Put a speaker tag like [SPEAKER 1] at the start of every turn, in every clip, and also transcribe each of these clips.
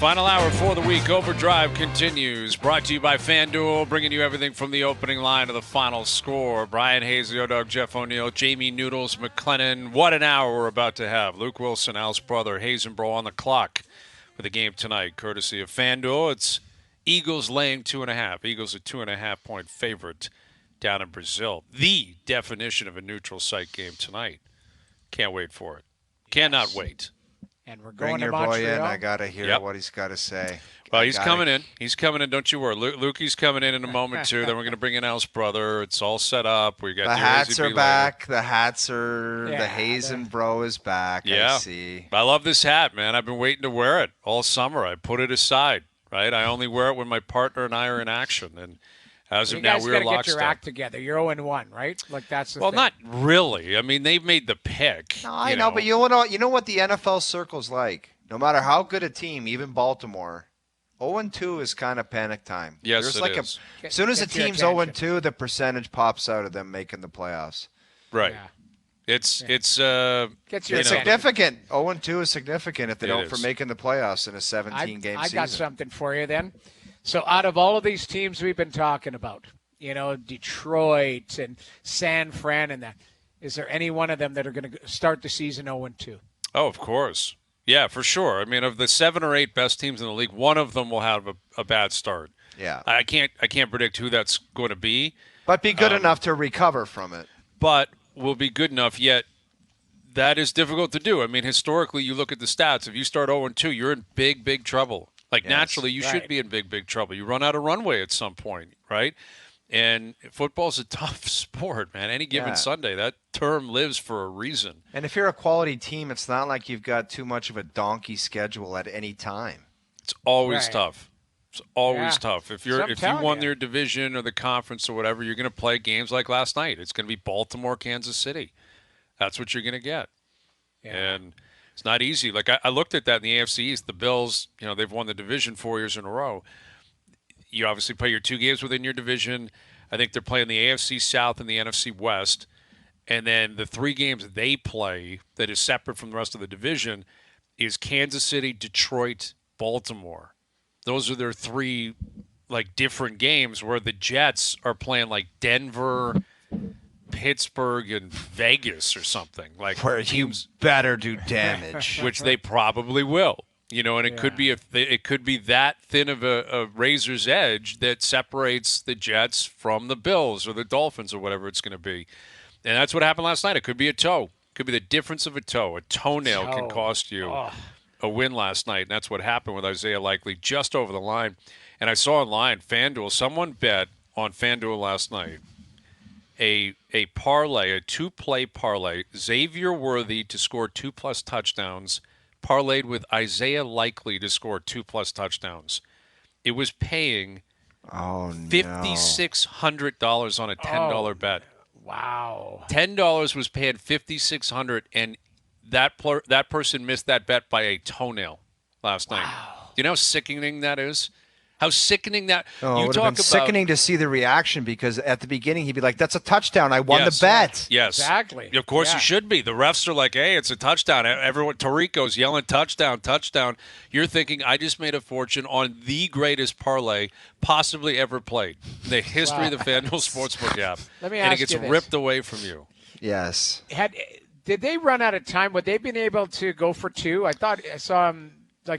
[SPEAKER 1] Final hour for the week. OverDrive continues. Brought to you by FanDuel, bringing you everything from the opening line to the final score. Bryan Hayes, the O-Dog, Jeff O'Neill, Jamie Noodles McLennan. What an hour we're about to have. Luke Willson, Al's brother, Hayes and Bro on the clock for the game tonight, courtesy of FanDuel. It's Eagles laying 2.5. Eagles a 2.5-point favorite down in Brazil. The definition of a neutral site game tonight. Can't wait for it. Cannot wait.
[SPEAKER 2] And we're going
[SPEAKER 3] Bring
[SPEAKER 2] to
[SPEAKER 3] your
[SPEAKER 2] Montreal.
[SPEAKER 3] boy in. I got to hear what he's got to say.
[SPEAKER 1] Well, he's coming in. He's coming in. Don't you worry. Lukey's coming in a moment, too. Then we're going to bring in Al's brother. It's all set up. We got
[SPEAKER 3] the
[SPEAKER 1] Dear
[SPEAKER 3] hats
[SPEAKER 1] Hayesy-B
[SPEAKER 3] are back.
[SPEAKER 1] later.
[SPEAKER 3] The hats are. The Hayes and Bro is back.
[SPEAKER 1] Yeah.
[SPEAKER 3] I see.
[SPEAKER 1] I love this hat, man. I've been waiting to wear it all summer. I put it aside, right? I only wear it when my partner and I are in action. And as of now, we're
[SPEAKER 2] You guys got to get your
[SPEAKER 1] lockstep.
[SPEAKER 2] act together. You're 0-1, right? Like that's the
[SPEAKER 1] Well,
[SPEAKER 2] thing.
[SPEAKER 1] not really. I mean, they've made the pick.
[SPEAKER 3] No, I know, but you know what the NFL circle's like. No matter how good a team, even Baltimore, 0-2 is kind of panic time.
[SPEAKER 1] Yes,
[SPEAKER 3] There's
[SPEAKER 1] it is.
[SPEAKER 3] As soon as a
[SPEAKER 2] Get your
[SPEAKER 3] team's
[SPEAKER 2] attention.
[SPEAKER 3] 0-2, the percentage pops out of them making the playoffs.
[SPEAKER 1] Right.
[SPEAKER 2] Yeah.
[SPEAKER 1] It's
[SPEAKER 2] Gets your
[SPEAKER 3] It's
[SPEAKER 2] attention.
[SPEAKER 3] significant. 0-2 is significant if they
[SPEAKER 1] It
[SPEAKER 3] don't
[SPEAKER 1] is.
[SPEAKER 3] for making the playoffs in a 17-game
[SPEAKER 2] I
[SPEAKER 3] season.
[SPEAKER 2] got something for you then. So out of all of these teams we've been talking about, Detroit and San Fran and that, is there any one of them that are going to start the season 0-2?
[SPEAKER 1] Oh, of course. Yeah, for sure. I mean, of the 7 or 8 best teams in the league, one of them will have a bad start.
[SPEAKER 3] Yeah.
[SPEAKER 1] I can't predict who that's going to be,
[SPEAKER 3] But be good enough to recover from it.
[SPEAKER 1] but will be good enough. Yet that is difficult to do. I mean, historically, you look at the stats. If you start 0-2, you're in big trouble. Like,
[SPEAKER 3] Yes.
[SPEAKER 1] naturally, you should be in big trouble. You run out of runway at some point, right? And football's a tough sport, man. Any given
[SPEAKER 3] Yeah.
[SPEAKER 1] Sunday, that term lives for a reason.
[SPEAKER 3] And if you're a quality team, it's not like you've got too much of a donkey schedule at any time.
[SPEAKER 1] It's always
[SPEAKER 2] Right.
[SPEAKER 1] tough. It's always
[SPEAKER 2] Yeah.
[SPEAKER 1] tough. If
[SPEAKER 2] So I'm
[SPEAKER 1] you
[SPEAKER 2] telling
[SPEAKER 1] won
[SPEAKER 2] you.
[SPEAKER 1] your division or the conference or whatever, you're going to play games like last night. It's going to be Baltimore, Kansas City. That's what you're going to get.
[SPEAKER 2] Yeah.
[SPEAKER 1] And it's not easy. Like I looked at that in the AFC East. The Bills, they've won the division 4 years in a row. You obviously play your 2 games within your division. I think they're playing the AFC South and the NFC West. And then the 3 games they play that is separate from the rest of the division is Kansas City, Detroit, Baltimore. Those are their 3 different games, where the Jets are playing like Denver, Pittsburgh, and Vegas or something. Like
[SPEAKER 3] Where
[SPEAKER 1] teams,
[SPEAKER 3] you better do damage.
[SPEAKER 1] which they probably will. And it could be it could be that thin of a razor's edge that separates the Jets from the Bills or the Dolphins or whatever it's going to be. And that's what happened last night. It could be a toe. It could be the difference of a toe. A toenail can cost you a win last night, and that's what happened with Isaiah Likely just over the line. And I saw online, FanDuel, someone bet on FanDuel last night a parlay, a 2-play parlay, Xavier Worthy to score 2+ touchdowns, parlayed with Isaiah Likely to score 2+ touchdowns. It was paying $5,600 on a $10 bet.
[SPEAKER 2] Wow.
[SPEAKER 1] $10 was paying $5,600, and that person missed that bet by a toenail last night. Do you know how sickening that is? How sickening that
[SPEAKER 3] Oh,
[SPEAKER 1] you
[SPEAKER 3] it would
[SPEAKER 1] talk
[SPEAKER 3] have been
[SPEAKER 1] about.
[SPEAKER 3] sickening to see the reaction, because at the beginning he'd be like, "That's a touchdown! I won
[SPEAKER 1] Yes.
[SPEAKER 3] the bet."
[SPEAKER 1] Yes,
[SPEAKER 2] Exactly.
[SPEAKER 1] Of course,
[SPEAKER 2] Yeah.
[SPEAKER 1] you should be. The refs are like, "Hey, it's a touchdown." Everyone, Tarico's yelling, "Touchdown, touchdown!" You're thinking, "I just made a fortune on the greatest parlay possibly ever played in the history of the FanDuel Sportsbook app."
[SPEAKER 2] Let me
[SPEAKER 1] and it
[SPEAKER 2] ask
[SPEAKER 1] gets
[SPEAKER 2] you this.
[SPEAKER 1] ripped away from you.
[SPEAKER 3] Yes.
[SPEAKER 2] Did they run out of time? Would they been able to go for 2? I thought I saw them. I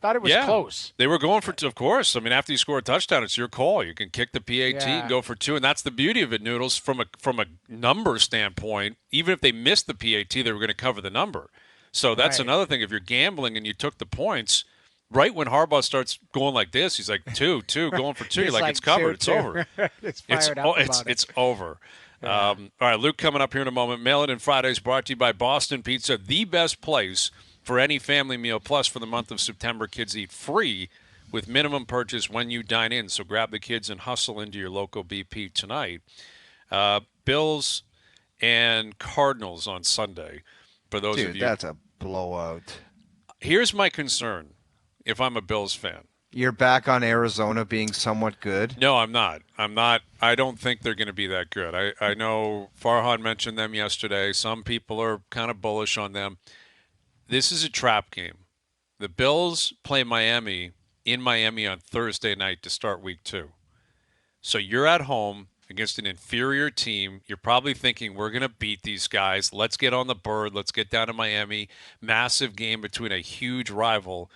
[SPEAKER 2] thought it was close.
[SPEAKER 1] They were going for 2, of course. I mean, after you score a touchdown, it's your call. You can kick the PAT and go for 2, and that's the beauty of it, Noodles. From a number standpoint, even if they missed the PAT, they were going to cover the number. So that's another thing. If you're gambling and you took the points, right when Harbaugh starts going like this, he's like 2, going for 2. You're like, it's covered. It's over.
[SPEAKER 2] It's fired up about it.
[SPEAKER 1] It's over. All right, Luke, coming up here in a moment. Mail It In Fridays brought to you by Boston Pizza, the best place for any family meal. Plus, for the month of September, kids eat free with minimum purchase when you dine in. So grab the kids and hustle into your local BP tonight. Bills and Cardinals on Sunday. For those of
[SPEAKER 3] Dude,
[SPEAKER 1] you,
[SPEAKER 3] that's a blowout.
[SPEAKER 1] here's my concern. If I'm a Bills fan,
[SPEAKER 3] You're back on Arizona being somewhat good.
[SPEAKER 1] no, I'm not. I don't think they're going to be that good. I know Farhan mentioned them yesterday. Some people are kind of bullish on them. This is a trap game. The Bills play Miami in Miami on Thursday night to start week 2. So you're at home against an inferior team. You're probably thinking, we're going to beat these guys. Let's get on the bird. Let's get down to Miami. Massive game between a huge rival.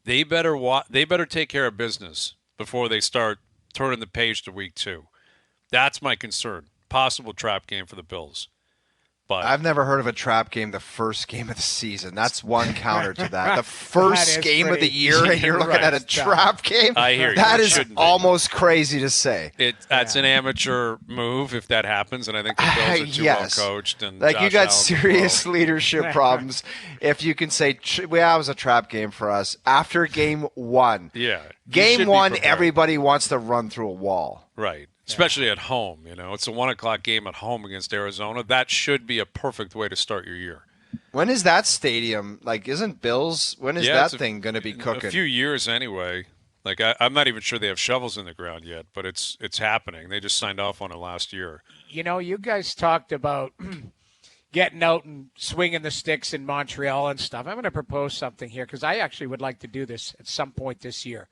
[SPEAKER 1] They better take care of business before they start turning the page to week 2. That's my concern. Possible trap game for the Bills. But
[SPEAKER 3] I've never heard of a trap game the first game of the season. That's one counter to that. The first game of the year, and you're looking at a trap game?
[SPEAKER 1] I hear you.
[SPEAKER 3] That is almost crazy to say.
[SPEAKER 1] That's an amateur move if that happens, and I think the Bills are too well coached. And
[SPEAKER 3] like,
[SPEAKER 1] Josh
[SPEAKER 3] you got
[SPEAKER 1] Allen's
[SPEAKER 3] serious leadership problems if you can say, well, it was a trap game for us. After game 1.
[SPEAKER 1] Yeah.
[SPEAKER 3] Game 1, everybody wants to run through a wall.
[SPEAKER 1] Right. Especially at home, It's a 1:00 game at home against Arizona. That should be a perfect way to start your year.
[SPEAKER 3] When is that stadium? Like, isn't Bills? When is that thing going to be cooking?
[SPEAKER 1] A few years anyway. Like, I'm not even sure they have shovels in the ground yet, but it's happening. They just signed off on it last year.
[SPEAKER 2] You guys talked about getting out and swinging the sticks in Montreal and stuff. I'm going to propose something here because I actually would like to do this at some point this year.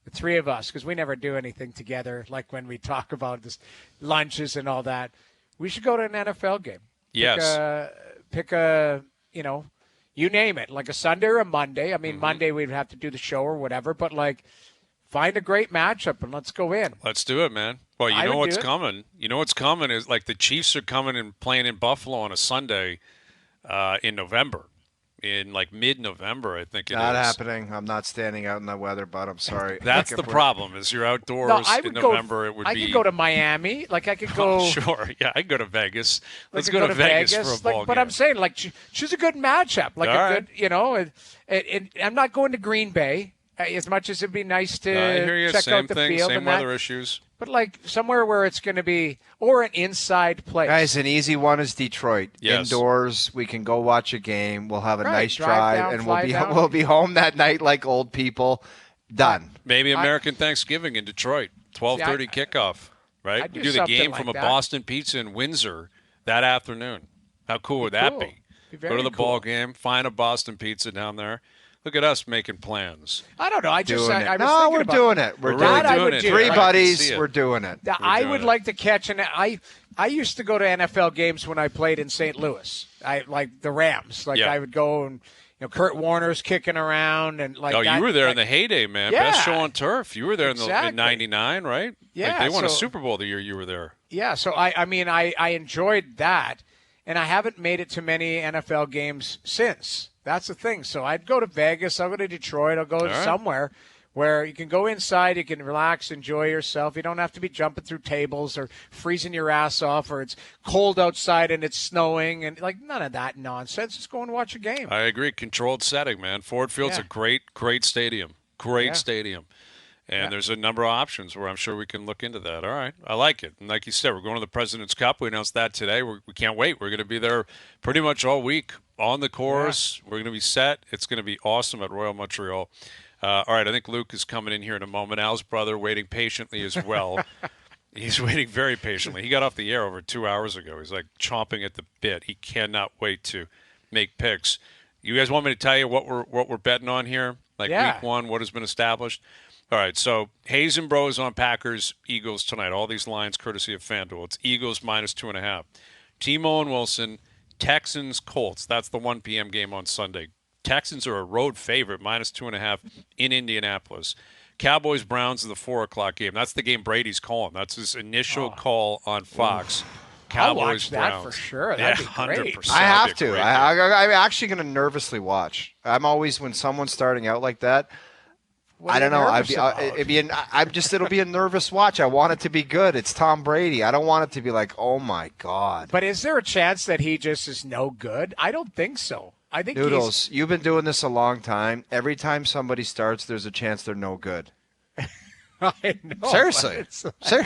[SPEAKER 2] The three of us, because we never do anything together, like when we talk about this lunches and all that. We should go to an NFL game.
[SPEAKER 1] Yes.
[SPEAKER 2] Pick a, you name it, like a Sunday or a Monday. I mean, Monday we'd have to do the show or whatever, but like find a great matchup and let's go in.
[SPEAKER 1] Let's do it, man. Well, you know what's coming. You know what's coming is like the Chiefs are coming and playing in Buffalo on a Sunday in November. In like mid-November, I think it is.
[SPEAKER 3] Not happening. I'm not standing out in the weather, but I'm sorry.
[SPEAKER 1] That's the problem. Is you're outdoors in November. I
[SPEAKER 2] could go to Miami. Like I could go.
[SPEAKER 1] Oh, sure. Yeah, I could go to Vegas. Let's go to Vegas for a ball game.
[SPEAKER 2] But I'm saying, like, choose a good matchup. Like good, and I'm not going to Green Bay as much as it'd be nice to check out the field.
[SPEAKER 1] Same weather issues.
[SPEAKER 2] But like somewhere where it's going to be, or an inside place.
[SPEAKER 3] Guys, an easy one is Detroit.
[SPEAKER 1] Yes.
[SPEAKER 3] Indoors, we can go watch a game. We'll have a nice drive, and we'll be home that night like old people. Done.
[SPEAKER 1] Maybe American Thanksgiving in Detroit. 12:30 kickoff. Right? We do the game from a Boston Pizza in Windsor that afternoon. How cool would that be? Go to the ball game, find a Boston Pizza down there. Look at us making plans.
[SPEAKER 2] I don't know.
[SPEAKER 3] We're doing it. We're really doing it. Three buddies, we're doing it.
[SPEAKER 2] I would like to catch I used to go to NFL games when I played in St. Louis. I like the Rams. I would go and Kurt Warner's kicking around and like.
[SPEAKER 1] Oh, you were there in the heyday, man.
[SPEAKER 2] Yeah.
[SPEAKER 1] Best show on turf. You were there in '99, right?
[SPEAKER 2] Yeah.
[SPEAKER 1] Like they won a Super Bowl the year you were there.
[SPEAKER 2] Yeah. So I enjoyed that, and I haven't made it to many NFL games since. That's the thing. So I'd go to Vegas. I'll go to Detroit. I'll go somewhere where you can go inside. You can relax, enjoy yourself. You don't have to be jumping through tables or freezing your ass off, or it's cold outside and it's snowing and like none of that nonsense. Just go and watch a game.
[SPEAKER 1] I agree. Controlled setting, man. Ford Field's a great stadium. Great stadium. And there's a number of options where I'm sure we can look into that. All right. I like it. And like you said, we're going to the President's Cup. We announced that today. We can't wait. We're going to be there pretty much all week on the course. Yeah. We're going to be set. It's going to be awesome at Royal Montreal. All right. I think Luke is coming in here in a moment. Al's brother waiting patiently as well. He's waiting very patiently. He got off the air over 2 hours ago. He's like chomping at the bit. He cannot wait to make picks. You guys want me to tell you what we're betting on here? Like week 1, what has been established? All right, so Hayes and Bros on Packers, Eagles tonight. All these lines courtesy of FanDuel. It's Eagles -2.5. Timo and Willson, Texans, Colts. That's the 1 p.m. game on Sunday. Texans are a road favorite, -2.5 in Indianapolis. Cowboys, Browns is the 4 o'clock game. That's the game Brady's calling. That's his initial call on Fox. Cowboys,
[SPEAKER 2] I'll watch that
[SPEAKER 1] Browns.
[SPEAKER 2] for sure. That'd be great.
[SPEAKER 1] 100%.
[SPEAKER 3] I have to. I'm actually going to nervously watch. I'm always, when someone's starting out like that, I don't know. It'll be a nervous watch. I want it to be good. It's Tom Brady. I don't want it to be like, oh my God.
[SPEAKER 2] But is there a chance that he just is no good? I don't think so. I think
[SPEAKER 3] Noodles, you've been doing this a long time. Every time somebody starts, there's a chance they're no good.
[SPEAKER 2] I know.
[SPEAKER 3] Seriously.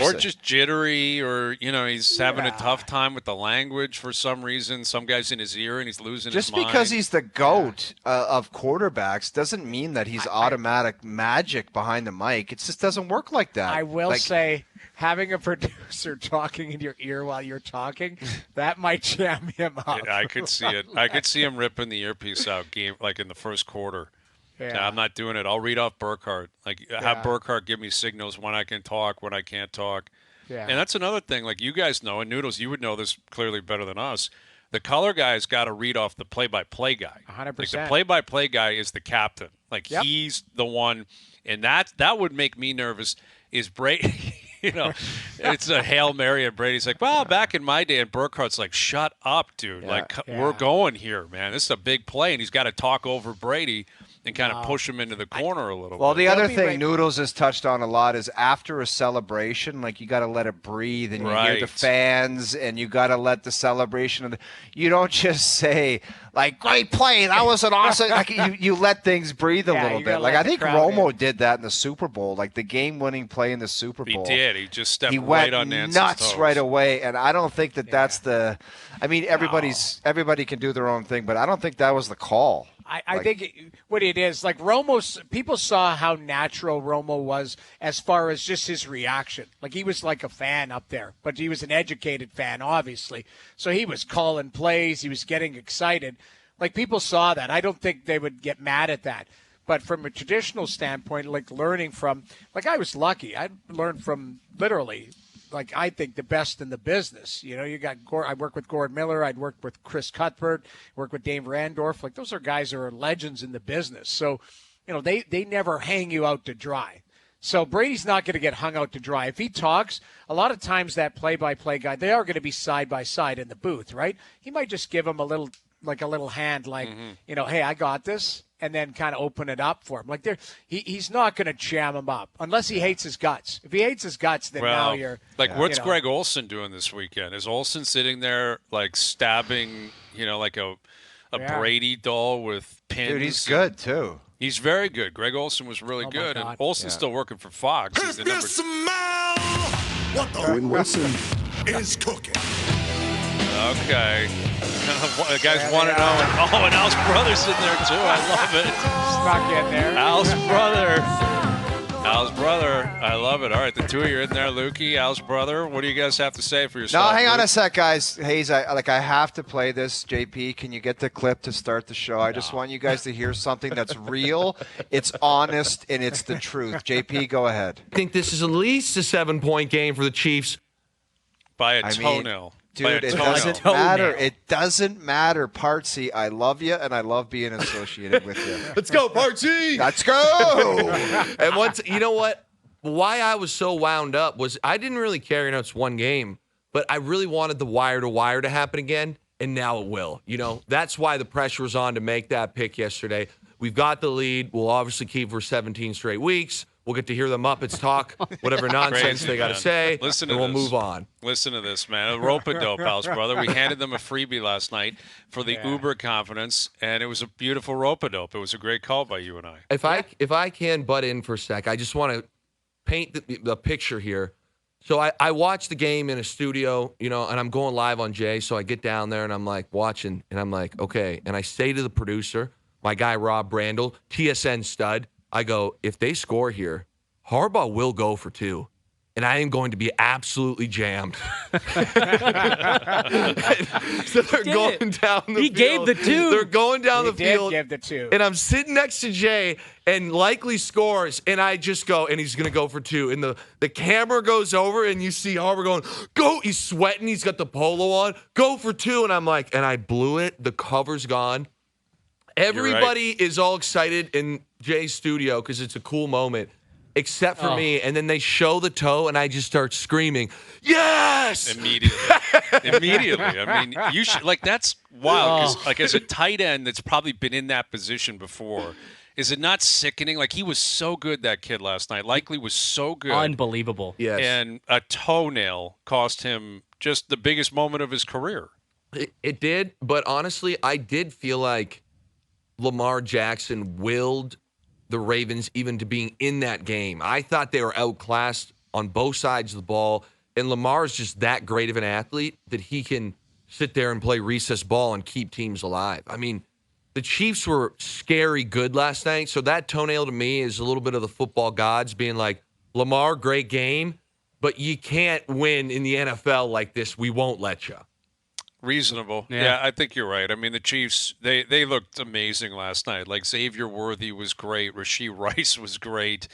[SPEAKER 1] Or just jittery, or he's having a tough time with the language for some reason. Some guy's in his ear and he's losing his mind.
[SPEAKER 3] Just because he's the GOAT of quarterbacks doesn't mean that he's automatic magic behind the mic. It just doesn't work like that.
[SPEAKER 2] I will say, having a producer talking in your ear while you're talking, that might jam him up.
[SPEAKER 1] I could see it. I could see him ripping the earpiece out game like in the first quarter. I'm not doing it. I'll read off Burkhardt. Have Burkhardt give me signals when I can talk, when I can't talk.
[SPEAKER 2] Yeah.
[SPEAKER 1] And that's another thing. Like you guys know, and Noodles, you would know this clearly better than us. The color guy's got to read off the play-by-play guy.
[SPEAKER 2] 100%.
[SPEAKER 1] Like the play-by-play guy is the captain. Like he's the one, and that would make me nervous. Is Brady? It's a Hail Mary, and Brady's like, well, back in my day, and Burkhardt's like, shut up, dude. We're going here, man. This is a big play, and he's got to talk over Brady and kind of push him into the corner a little bit.
[SPEAKER 3] Well, the other thing Noodles has touched on a lot is after a celebration, like you got to let it breathe, and you hear the fans, and you got to let the celebration. You don't just say like, "Great play, that was an awesome." Like you let things breathe a little bit. Like I think Romo did that in the Super Bowl, like the game-winning play in the Super Bowl.
[SPEAKER 1] He did. He just stepped
[SPEAKER 3] right
[SPEAKER 1] on Nance's
[SPEAKER 3] nuts
[SPEAKER 1] toes.
[SPEAKER 3] right away, and I don't think that's the. I mean, everybody can do their own thing, but I don't think that was the call.
[SPEAKER 2] I think what it is, like people saw how natural Romo was as far as just his reaction. Like he was like a fan up there, but he was an educated fan, obviously. So he was calling plays. He was getting excited. Like people saw that. I don't think they would get mad at that. But from a traditional standpoint, like learning from, like I was lucky. I learned from literally, like I think the best in the business. You got I work with Gord Miller. I'd worked with Chris Cuthbert, worked with Dave Randorf. Like those are guys who are legends in the business. So, they never hang you out to dry. So Brady's not going to get hung out to dry. If he talks, a lot of times that play-by-play guy, they are going to be side by side in the booth, right? He might just give him a little hand, like, hey, I got this. And then kind of open it up for him. Like he's not going to jam him up unless he hates his guts. If he hates his guts, then now you're
[SPEAKER 1] what's Greg Olson doing this weekend? Is Olson sitting there like stabbing, like a Brady doll with pins?
[SPEAKER 3] Dude, he's good too.
[SPEAKER 1] He's very good. Greg Olson was really good, and Olson's still working for Fox. He's the number.
[SPEAKER 4] Smell what the Willson is cooking.
[SPEAKER 1] Okay. The guys want to know. And Al's brother's in there, too. I love it.
[SPEAKER 2] Snuck in there.
[SPEAKER 1] Al's brother. I love it. All right, the two of you are in there. Lukey, Al's brother. What do you guys have to say for yourself?
[SPEAKER 3] No, hang on a sec, guys. Hayes, I have to play this. JP, can you get the clip to start the show? I just want you guys to hear something that's real, it's honest, and it's the truth. JP, go ahead.
[SPEAKER 5] I think this is at least a 7-point game for the Chiefs.
[SPEAKER 1] By a toenail.
[SPEAKER 3] Dude, it doesn't matter. It doesn't matter. Partsy, I love you, and I love being associated with you.
[SPEAKER 5] Let's go, Partsy!
[SPEAKER 3] Let's go!
[SPEAKER 5] And once, you know what? Why I was so wound up was I didn't really care. It's one game, but I really wanted the wire-to-wire to happen again, and now it will. That's why the pressure was on to make that pick yesterday. We've got the lead. We'll obviously keep for 17 straight weeks. We'll get to hear the Muppets talk, whatever nonsense they got to say,
[SPEAKER 1] and
[SPEAKER 5] we'll move on.
[SPEAKER 1] Listen to this, man. A rope-a-dope, Al's brother. We handed them a freebie last night for the Uber Confidence, and it was a beautiful rope-a-dope. It was a great call by you and I.
[SPEAKER 5] If I can butt in for a sec, I just want to paint the picture here. So I watched the game in a studio, and I'm going live on Jay, so I get down there, and I'm like watching, and I'm like, okay. And I say to the producer, my guy Rob Brandel, TSN stud, I go, if they score here, Harbaugh will go for 2. And I am going to be absolutely jammed. So they're going down the field.
[SPEAKER 6] He gave the 2.
[SPEAKER 5] They're going down the field.
[SPEAKER 2] He did give the 2.
[SPEAKER 5] And I'm sitting next to Jay, and likely scores, and I just go, and he's going to go for 2. And the camera goes over, and you see Harbaugh going, go. He's sweating. He's got the polo on. Go for 2. And I'm like, and I blew it. The cover's gone. Everybody is all excited in Jay's studio because it's a cool moment, except for me. And then they show the toe, and I just start screaming, yes!
[SPEAKER 1] Immediately. I mean, you should, that's wild because, as a tight end that's probably been in that position before, is it not sickening? Like, he was so good, that kid, last night. Likely was so good.
[SPEAKER 6] Unbelievable.
[SPEAKER 5] Yes.
[SPEAKER 1] And a toenail cost him just the biggest moment of his career.
[SPEAKER 5] It did, but honestly, I did feel like Lamar Jackson willed the Ravens even to being in that game. I thought they were outclassed on both sides of the ball, and Lamar is just that great of an athlete that he can sit there and play recess ball and keep teams alive. I mean, the Chiefs were scary good last night, so that toenail to me is a little bit of the football gods being like, Lamar, great game, but you can't win in the NFL like this. We won't let you.
[SPEAKER 1] Reasonable. Yeah, I think you're right. I mean, the Chiefs, they looked amazing last night. Like, Xavier Worthy was great. Rashee Rice was great.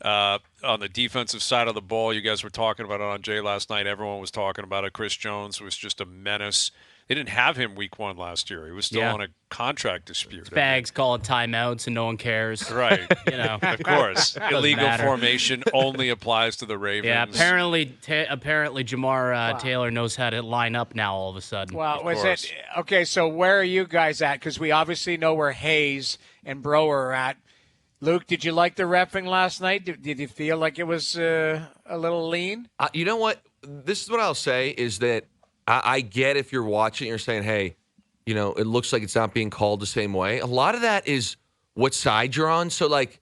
[SPEAKER 1] On the defensive side of the ball, you guys were talking about it on Jay last night. Everyone was talking about it. Chris Jones was just a menace. They didn't have him week 1 last year. He was still on a contract dispute.
[SPEAKER 6] Spags calling timeouts and no one cares.
[SPEAKER 1] Right.
[SPEAKER 6] Of
[SPEAKER 1] course. Illegal formation only applies to the Ravens.
[SPEAKER 6] Yeah, apparently Jamar Taylor knows how to line up now all of a sudden.
[SPEAKER 2] Well, okay, so where are you guys at? Because we obviously know where Hayes and Bro are at. Luke, did you like the reffing last night? Did you feel like it was a little lean?
[SPEAKER 5] You know what? This is what I'll say is that I get if you're watching, you're saying, hey, it looks like it's not being called the same way. A lot of that is what side you're on. So, like,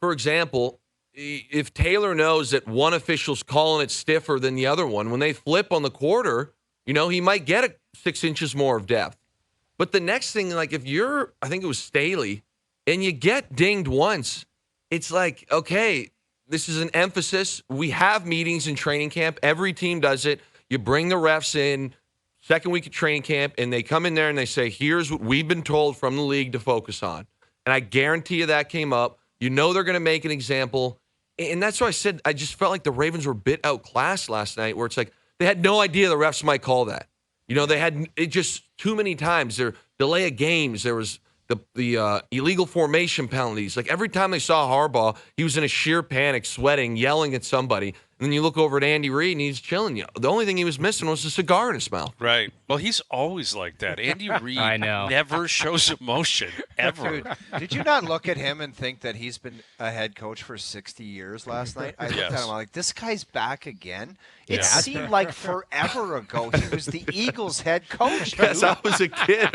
[SPEAKER 5] for example, if Taylor knows that one official's calling it stiffer than the other one, when they flip on the quarter, he might get 6 inches more of depth. But the next thing, like, if you're, I think it was Staley, and you get dinged once, it's like, okay, this is an emphasis. We have meetings in training camp. Every team does it. You bring the refs in, second week of training camp, and they come in there and they say, here's what we've been told from the league to focus on. And I guarantee you that came up. They're going to make an example. And that's why I said I just felt like the Ravens were a bit outclassed last night, where it's like they had no idea the refs might call that. They had it just too many times. There delay of games. There was the illegal formation penalties. Like, every time they saw Harbaugh, he was in a sheer panic, sweating, yelling at somebody. And then you look over at Andy Reid, and he's chilling. The only thing he was missing was a cigar in his mouth.
[SPEAKER 1] Right. Well, he's always like that. Andy Reid never shows emotion, ever.
[SPEAKER 3] Dude, did you not look at him and think that he's been a head coach for 60 years last night? I looked at him, I'm like, this guy's back again? It seemed like forever ago he was the Eagles head coach. Dude.
[SPEAKER 5] Yes, I was a kid.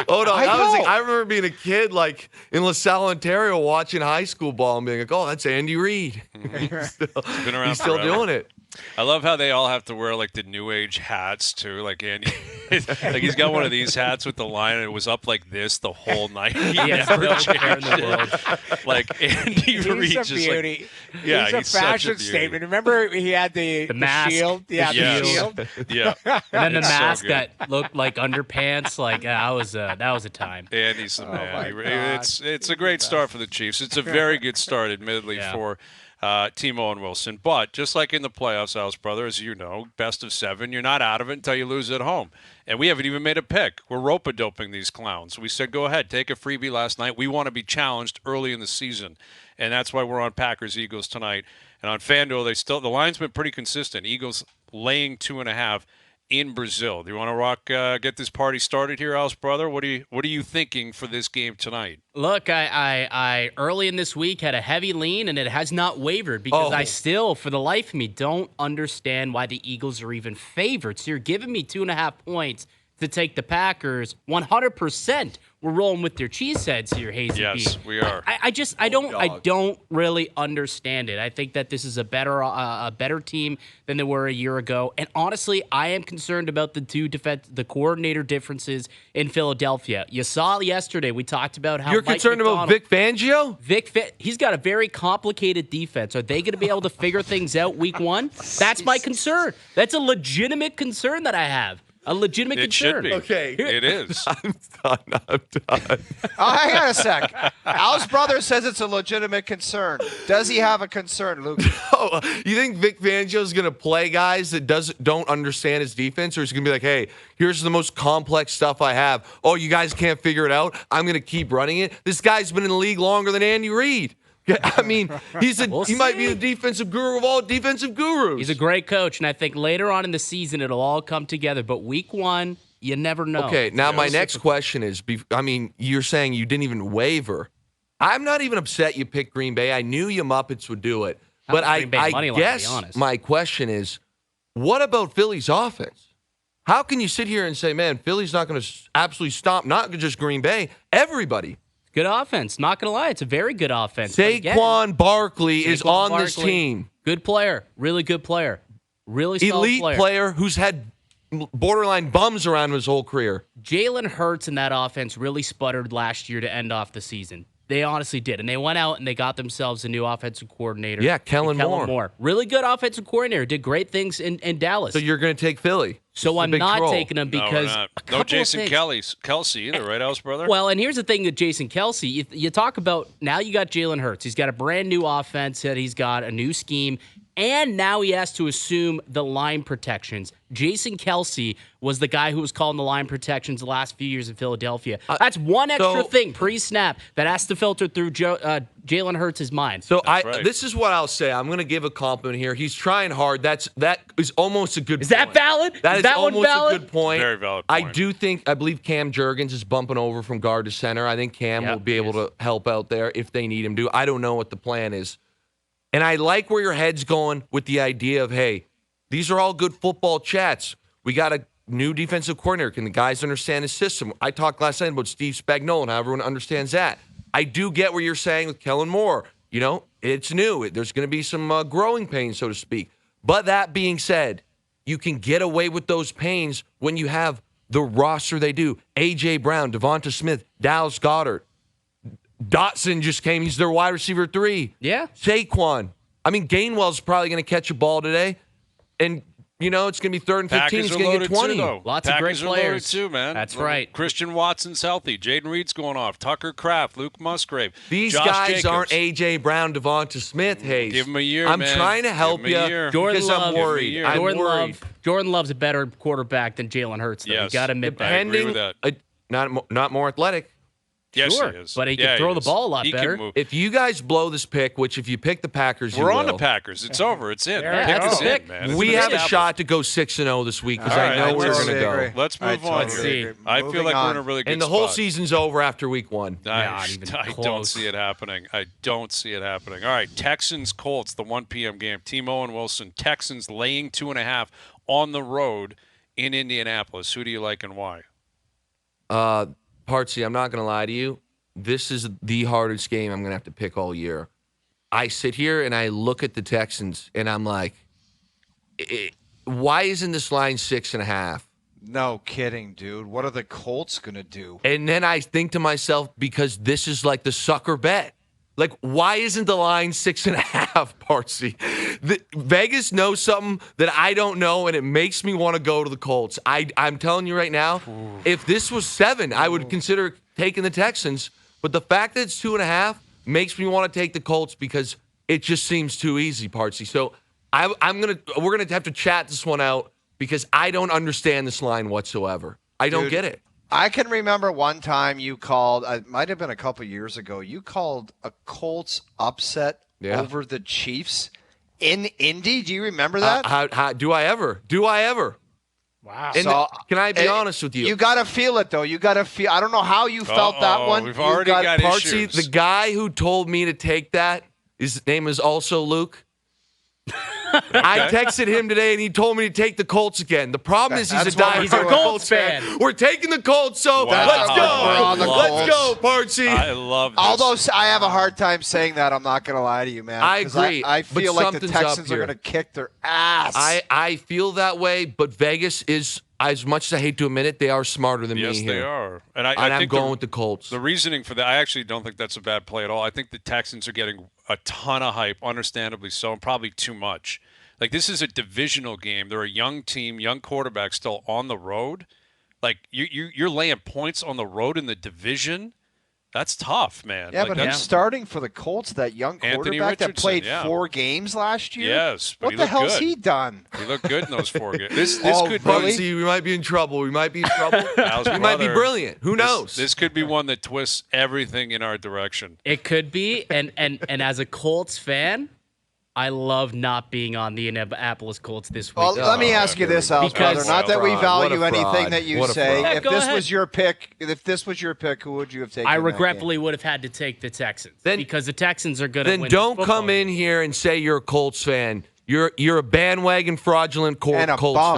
[SPEAKER 5] Hold on. I remember being a kid, like, in LaSalle, Ontario, watching high school ball and being like, oh, that's Andy Reid.
[SPEAKER 1] He's been around
[SPEAKER 5] He's still doing it.
[SPEAKER 1] I love how they all have to wear, like, the new age hats too. Like, Andy, like, he's got one of these hats with the line, and it was up like this the whole night. He never changed it. Like, Andy Reid,
[SPEAKER 2] just
[SPEAKER 1] beauty.
[SPEAKER 2] Like, he's a fashion statement. Remember, he had the
[SPEAKER 6] mask,
[SPEAKER 2] shield. Yeah, the shield.
[SPEAKER 1] Yeah,
[SPEAKER 6] and then the mask that looked like underpants. Like, that was a time.
[SPEAKER 1] Andy's the man. It's a great start for the Chiefs. It's a very good start, admittedly, for Timo and Willson. But just like in the playoffs, Al's brother, as you know, best of 7, you're not out of it until you lose at home. And we haven't even made a pick. We're rope-a-doping these clowns. We said, go ahead, take a freebie last night. We want to be challenged early in the season. And that's why we're on Packers-Eagles tonight. And on FanDuel, the line's been pretty consistent. Eagles laying 2.5 in Brazil. Do you want to get this party started here, Al's brother? What are you thinking for this game tonight?
[SPEAKER 6] Look, I early in this week had a heavy lean, and it has not wavered because I still, for the life of me, don't understand why the Eagles are even favorites. You're giving me 2.5 points to take the Packers. 100%. We're rolling with their cheeseheads here, Hayesy-B.
[SPEAKER 1] Yes, we are.
[SPEAKER 6] I don't really understand it. I think that this is a better team than they were a year ago. And honestly, I am concerned about the coordinator differences in Philadelphia. You saw yesterday, we talked about how
[SPEAKER 5] you're concerned about Vic Fangio?
[SPEAKER 6] He's got a very complicated defense. Are they going to be able to figure things out week 1? That's my concern. That's a legitimate concern that I have. A legitimate concern.
[SPEAKER 1] Should be.
[SPEAKER 5] Okay.
[SPEAKER 1] It is.
[SPEAKER 5] I'm done.
[SPEAKER 3] Oh, hang on a sec. Al's brother says it's a legitimate concern. Does he have a concern, Luke?
[SPEAKER 5] Oh, you think Vic Fangio's going to play guys that don't understand his defense, or is he going to be like, hey, here's the most complex stuff I have. Oh, you guys can't figure it out? I'm going to keep running it? This guy's been in the league longer than Andy Reid. I mean, he might be the defensive guru of all defensive gurus.
[SPEAKER 6] He's a great coach, and I think later on in the season it'll all come together. But week 1, you never know.
[SPEAKER 5] Okay, now my next question is, you're saying you didn't even waver. I'm not even upset you picked Green Bay. I knew you Muppets would do it. But I guess my question is, what about Philly's offense? How can you sit here and say, man, Philly's not going to absolutely stomp, not just Green Bay, everybody?
[SPEAKER 6] Good offense. Not going to lie. It's a very good offense.
[SPEAKER 5] Saquon Barkley is on this team.
[SPEAKER 6] Good player. Really good player. Really solid
[SPEAKER 5] elite player who's had borderline bums around his whole career.
[SPEAKER 6] Jalen Hurts in that offense really sputtered last year to end off the season. They honestly did. And they went out and they got themselves a new offensive coordinator.
[SPEAKER 5] Yeah, Kellen Moore.
[SPEAKER 6] Really good offensive coordinator. Did great things in Dallas.
[SPEAKER 5] So you're going to take Philly.
[SPEAKER 6] So I'm not
[SPEAKER 5] troll.
[SPEAKER 6] taking him because
[SPEAKER 1] no Jason Kelsey either, right, House brother?
[SPEAKER 6] Well, and here's the thing with Jason Kelsey. You talk about now you got Jalen Hurts. He's got a brand new offense that he's got a new scheme. And now he has to assume the line protections. Jason Kelsey was the guy who was calling the line protections the last few years in Philadelphia. That's one extra thing pre-snap that has to filter through Jalen Hurts' mind.
[SPEAKER 5] So this is what I'll say. I'm going to give a compliment here. He's trying hard. That is almost a good point.
[SPEAKER 6] Is that valid?
[SPEAKER 5] That is almost a good point.
[SPEAKER 1] Very valid point.
[SPEAKER 5] I believe Cam Jurgens is bumping over from guard to center. I think Cam will be able to help out there if they need him to. I don't know what the plan is. And I like where your head's going with the idea of, hey, these are all good football chats. We got a new defensive coordinator. Can the guys understand the system? I talked last night about Steve Spagnuolo and how everyone understands that. I do get what you're saying with Kellen Moore. You know, it's new. There's going to be some growing pains, so to speak. But that being said, you can get away with those pains when you have the roster they do. A.J. Brown, Devonta Smith, Dallas Goedert. Dotson just came. He's their wide receiver 3.
[SPEAKER 6] Yeah.
[SPEAKER 5] Saquon. I mean, Gainwell's probably going to catch a ball today. And, you know, it's going to be 3rd and 15. He's going to get 20.
[SPEAKER 6] Lots of great players.
[SPEAKER 1] Too, man.
[SPEAKER 6] That's right.
[SPEAKER 1] Christian Watson's healthy. Jaden Reed's going off. Tucker Kraft, Luke Musgrave.
[SPEAKER 5] These
[SPEAKER 1] Josh
[SPEAKER 5] guys
[SPEAKER 1] Jacobs.
[SPEAKER 5] aren't A.J. Brown, Devonta Smith, Hayes.
[SPEAKER 1] Give him a year,
[SPEAKER 5] I'm
[SPEAKER 1] man.
[SPEAKER 5] trying to help you because I'm worried.
[SPEAKER 6] Jordan Love's a better quarterback than Jalen Hurts, though.
[SPEAKER 1] Yes.
[SPEAKER 6] You got to admit that.
[SPEAKER 1] I agree with that.
[SPEAKER 5] Not more athletic.
[SPEAKER 1] Yes,
[SPEAKER 6] sure,
[SPEAKER 1] he is.
[SPEAKER 6] but he can throw the ball a lot better.
[SPEAKER 5] If you guys blow this pick, which if you pick the Packers,
[SPEAKER 1] we're on the Packers. It's over. It's in.
[SPEAKER 6] That's the pick.
[SPEAKER 1] Man.
[SPEAKER 5] We have a shot to go 6-0 this week because I know we're going to go.
[SPEAKER 1] Let's move on. I feel like we're in a really good spot.
[SPEAKER 5] And the whole season's over after week 1.
[SPEAKER 1] I don't see it happening. I don't see it happening. All right, Texans Colts, the 1 p.m. game. Timo and Willson. Texans laying 2.5 on the road in Indianapolis. Who do you like and why?
[SPEAKER 5] Partsy, I'm not going to lie to you. This is the hardest game I'm going to have to pick all year. I sit here and I look at the Texans and I'm like, why isn't this line 6.5?
[SPEAKER 3] No kidding, dude. What are the Colts going to do?
[SPEAKER 5] And then I think to myself, because this is like the sucker bet. Like, why isn't the line 6.5, Partsy? Vegas knows something that I don't know, and it makes me want to go to the Colts. I'm telling you right now, if this was 7, I would consider taking the Texans. But the fact that it's 2.5 makes me want to take the Colts because it just seems too easy, Partsy. So we're gonna have to chat this one out because I don't understand this line whatsoever. I don't get it.
[SPEAKER 3] I can remember one time you called, it might have been a couple years ago, you called a Colts upset over the Chiefs in Indy. Do you remember that?
[SPEAKER 5] How do I ever?
[SPEAKER 2] Wow.
[SPEAKER 5] And so, can I be honest with you?
[SPEAKER 3] You got to feel it, though. You got to feel. I don't know how you felt that one.
[SPEAKER 1] We've already got
[SPEAKER 5] Partsy,
[SPEAKER 1] issues.
[SPEAKER 5] the guy who told me to take that, his name is also Luke. I texted him today, and he told me to take the Colts again. The problem is he's a
[SPEAKER 6] Colts fan.
[SPEAKER 5] We're taking the Colts, so let's go. Let's go, Partsy.
[SPEAKER 1] I love this.
[SPEAKER 3] Although I have a hard time saying that, I'm not going to lie to you, man.
[SPEAKER 5] I agree.
[SPEAKER 3] I feel like the Texans are going to kick their ass.
[SPEAKER 5] I feel that way, but Vegas is, as much as I hate to admit it, they are smarter than me here.
[SPEAKER 1] Yes, they are. And
[SPEAKER 5] I'm
[SPEAKER 1] think
[SPEAKER 5] going with the Colts.
[SPEAKER 1] The reasoning for that, I actually don't think that's a bad play at all. I think the Texans are getting a ton of hype, understandably so, and probably too much. Like, this is a divisional game. They're a young team, young quarterback still on the road. Like, you're laying points on the road in the division. That's tough, man.
[SPEAKER 3] Yeah, but he's starting for the Colts, that young quarterback that played 4 games last year.
[SPEAKER 1] Yes, but
[SPEAKER 3] what the hell's he done?
[SPEAKER 1] He looked good in those 4 games. This could
[SPEAKER 5] really? See, we might be in trouble. We might be might be brilliant. Who knows?
[SPEAKER 1] This could be one that twists everything in our direction.
[SPEAKER 6] It could be, and as a Colts fan, I love not being on the Indianapolis Colts this week.
[SPEAKER 3] Well, let me ask you this, Al, brother. Not that we value anything that you say. If this was your pick, who would you have taken?
[SPEAKER 6] I regretfully would have had to take the Texans because the Texans are going to win.
[SPEAKER 5] Then don't come in here and say you're a Colts fan. You're a bandwagon fraudulent Colts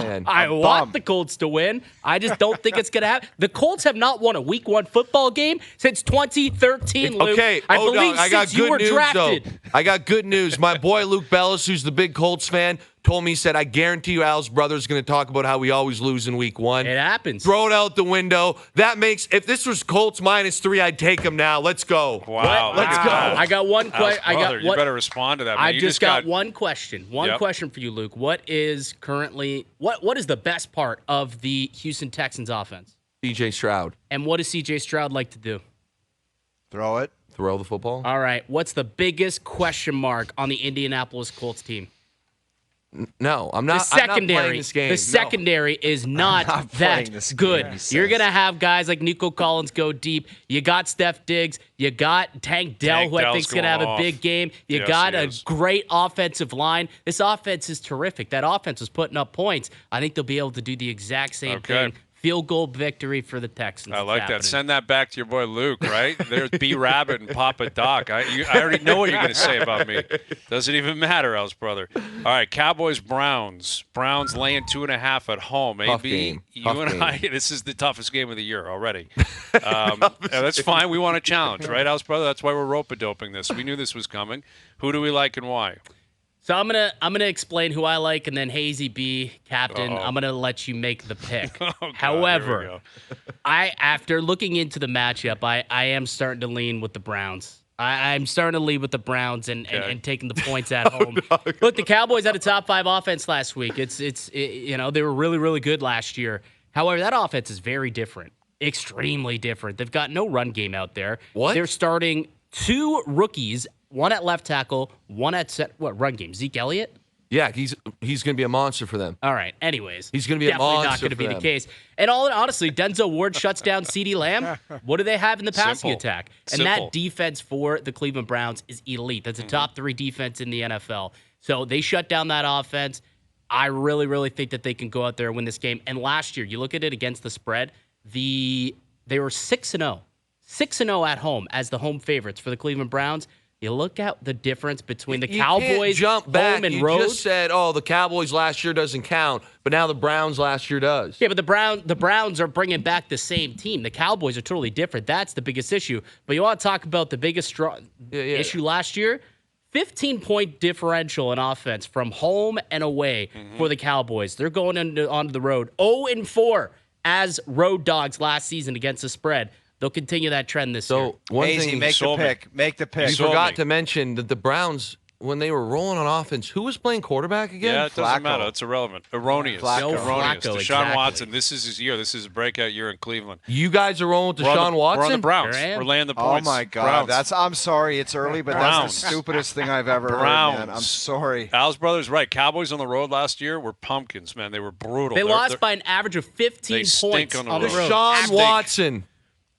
[SPEAKER 5] fan.
[SPEAKER 6] I want the Colts to win. I just don't think it's going to happen. The Colts have not won a Week 1 football game since 2013, Luke.
[SPEAKER 5] Okay,
[SPEAKER 6] I believe
[SPEAKER 5] I got
[SPEAKER 6] since you
[SPEAKER 5] good
[SPEAKER 6] were
[SPEAKER 5] news,
[SPEAKER 6] drafted.
[SPEAKER 5] though. I got good news. My boy Luke Bellis, who's the big Colts fan, told me, he said, I guarantee you Al's brother's going to talk about how we always lose in week 1.
[SPEAKER 6] It happens.
[SPEAKER 5] Throw it out the window. That makes, if this was Colts -3, I'd take them now. Let's go.
[SPEAKER 1] Wow.
[SPEAKER 5] Let's go.
[SPEAKER 6] I got one question.
[SPEAKER 1] You better respond to that, man.
[SPEAKER 6] I
[SPEAKER 1] You
[SPEAKER 6] just got one question. One question for you, Luke. What is the best part of the Houston Texans offense?
[SPEAKER 5] CJ Stroud.
[SPEAKER 6] And what does CJ Stroud like to do?
[SPEAKER 3] Throw it.
[SPEAKER 5] Throw the football.
[SPEAKER 6] All right. What's the biggest question mark on the Indianapolis Colts team?
[SPEAKER 5] No, I'm not.
[SPEAKER 6] The secondary.
[SPEAKER 5] I'm not playing this game.
[SPEAKER 6] The secondary is not that good. You're going to have guys like Nico Collins go deep. You got Steph Diggs. You got Tank Dell, who I think is going to have a big game. You got a great offensive line. This offense is terrific. That offense is putting up points. I think they'll be able to do the exact same thing. Field goal victory for the Texans.
[SPEAKER 1] I like that. Send that back to your boy Luke, right? There's B Rabbit and Papa Doc. I already know what you're going to say about me. Doesn't even matter, Al's brother. All right, Cowboys-Browns. Browns laying 2.5 at home.
[SPEAKER 5] Tough
[SPEAKER 1] AB,
[SPEAKER 5] game.
[SPEAKER 1] you and I, this is the toughest game of the year already. That's fine. We want a challenge, right, Al's brother? That's why we're rope-a-doping this. We knew this was coming. Who do we like and why?
[SPEAKER 6] So I'm gonna explain who I like, and then Hayesy-B, captain. I'm gonna let you make the pick. However, after looking into the matchup, I am starting to lean with the Browns. I'm starting to lead with the Browns and taking the points at home. Look, the Cowboys had a top 5 offense last week. They were really, really good last year. However, that offense is very different, extremely different. They've got no run game out there.
[SPEAKER 5] What?
[SPEAKER 6] They're starting 2 rookies. One at left tackle, one at run game? Zeke Elliott?
[SPEAKER 5] Yeah, he's going to be a monster for them.
[SPEAKER 6] All right. Anyways,
[SPEAKER 5] he's going to be a monster.
[SPEAKER 6] Not going to be the case. And honestly, Denzel Ward shuts down CeeDee Lamb. What do they have in the passing attack? And that defense for the Cleveland Browns is elite. That's a top 3 defense in the NFL. So they shut down that offense. I really, really think that they can go out there and win this game. And last year, you look at it against the spread, they were 6-0. 6-0 at home as the home favorites for the Cleveland Browns. You look at the difference between the Cowboys
[SPEAKER 5] jump back.
[SPEAKER 6] home and
[SPEAKER 5] you
[SPEAKER 6] road.
[SPEAKER 5] You just said, the Cowboys last year doesn't count, but now the Browns last year does.
[SPEAKER 6] Yeah, but the Browns are bringing back the same team. The Cowboys are totally different. That's the biggest issue. But you want to talk about the biggest issue last year? 15-point differential in offense from home and away for the Cowboys. They're going onto the road 0-4 as road dogs last season against the spread. They'll continue that trend this year.
[SPEAKER 5] One
[SPEAKER 3] Hayesy,
[SPEAKER 5] thing
[SPEAKER 3] make the pick. Make the pick.
[SPEAKER 5] You forgot to mention that the Browns, when they were rolling on offense, who was playing quarterback again?
[SPEAKER 1] Yeah, it doesn't matter. It's irrelevant. Erroneous.
[SPEAKER 6] Flacco,
[SPEAKER 1] Deshaun
[SPEAKER 6] exactly.
[SPEAKER 1] Watson. This is his year. This is a breakout year in Cleveland.
[SPEAKER 5] You guys are rolling with Deshaun Watson?
[SPEAKER 1] We're on the Browns. We're laying the points.
[SPEAKER 3] Oh, my God.
[SPEAKER 1] Browns.
[SPEAKER 3] I'm sorry it's early, but that's the stupidest thing I've ever heard, man. I'm sorry.
[SPEAKER 1] Al's brother's right. Cowboys on the road last year were pumpkins, man. They were brutal.
[SPEAKER 6] They lost by an average of 15 points on the road.
[SPEAKER 5] Deshaun Watson.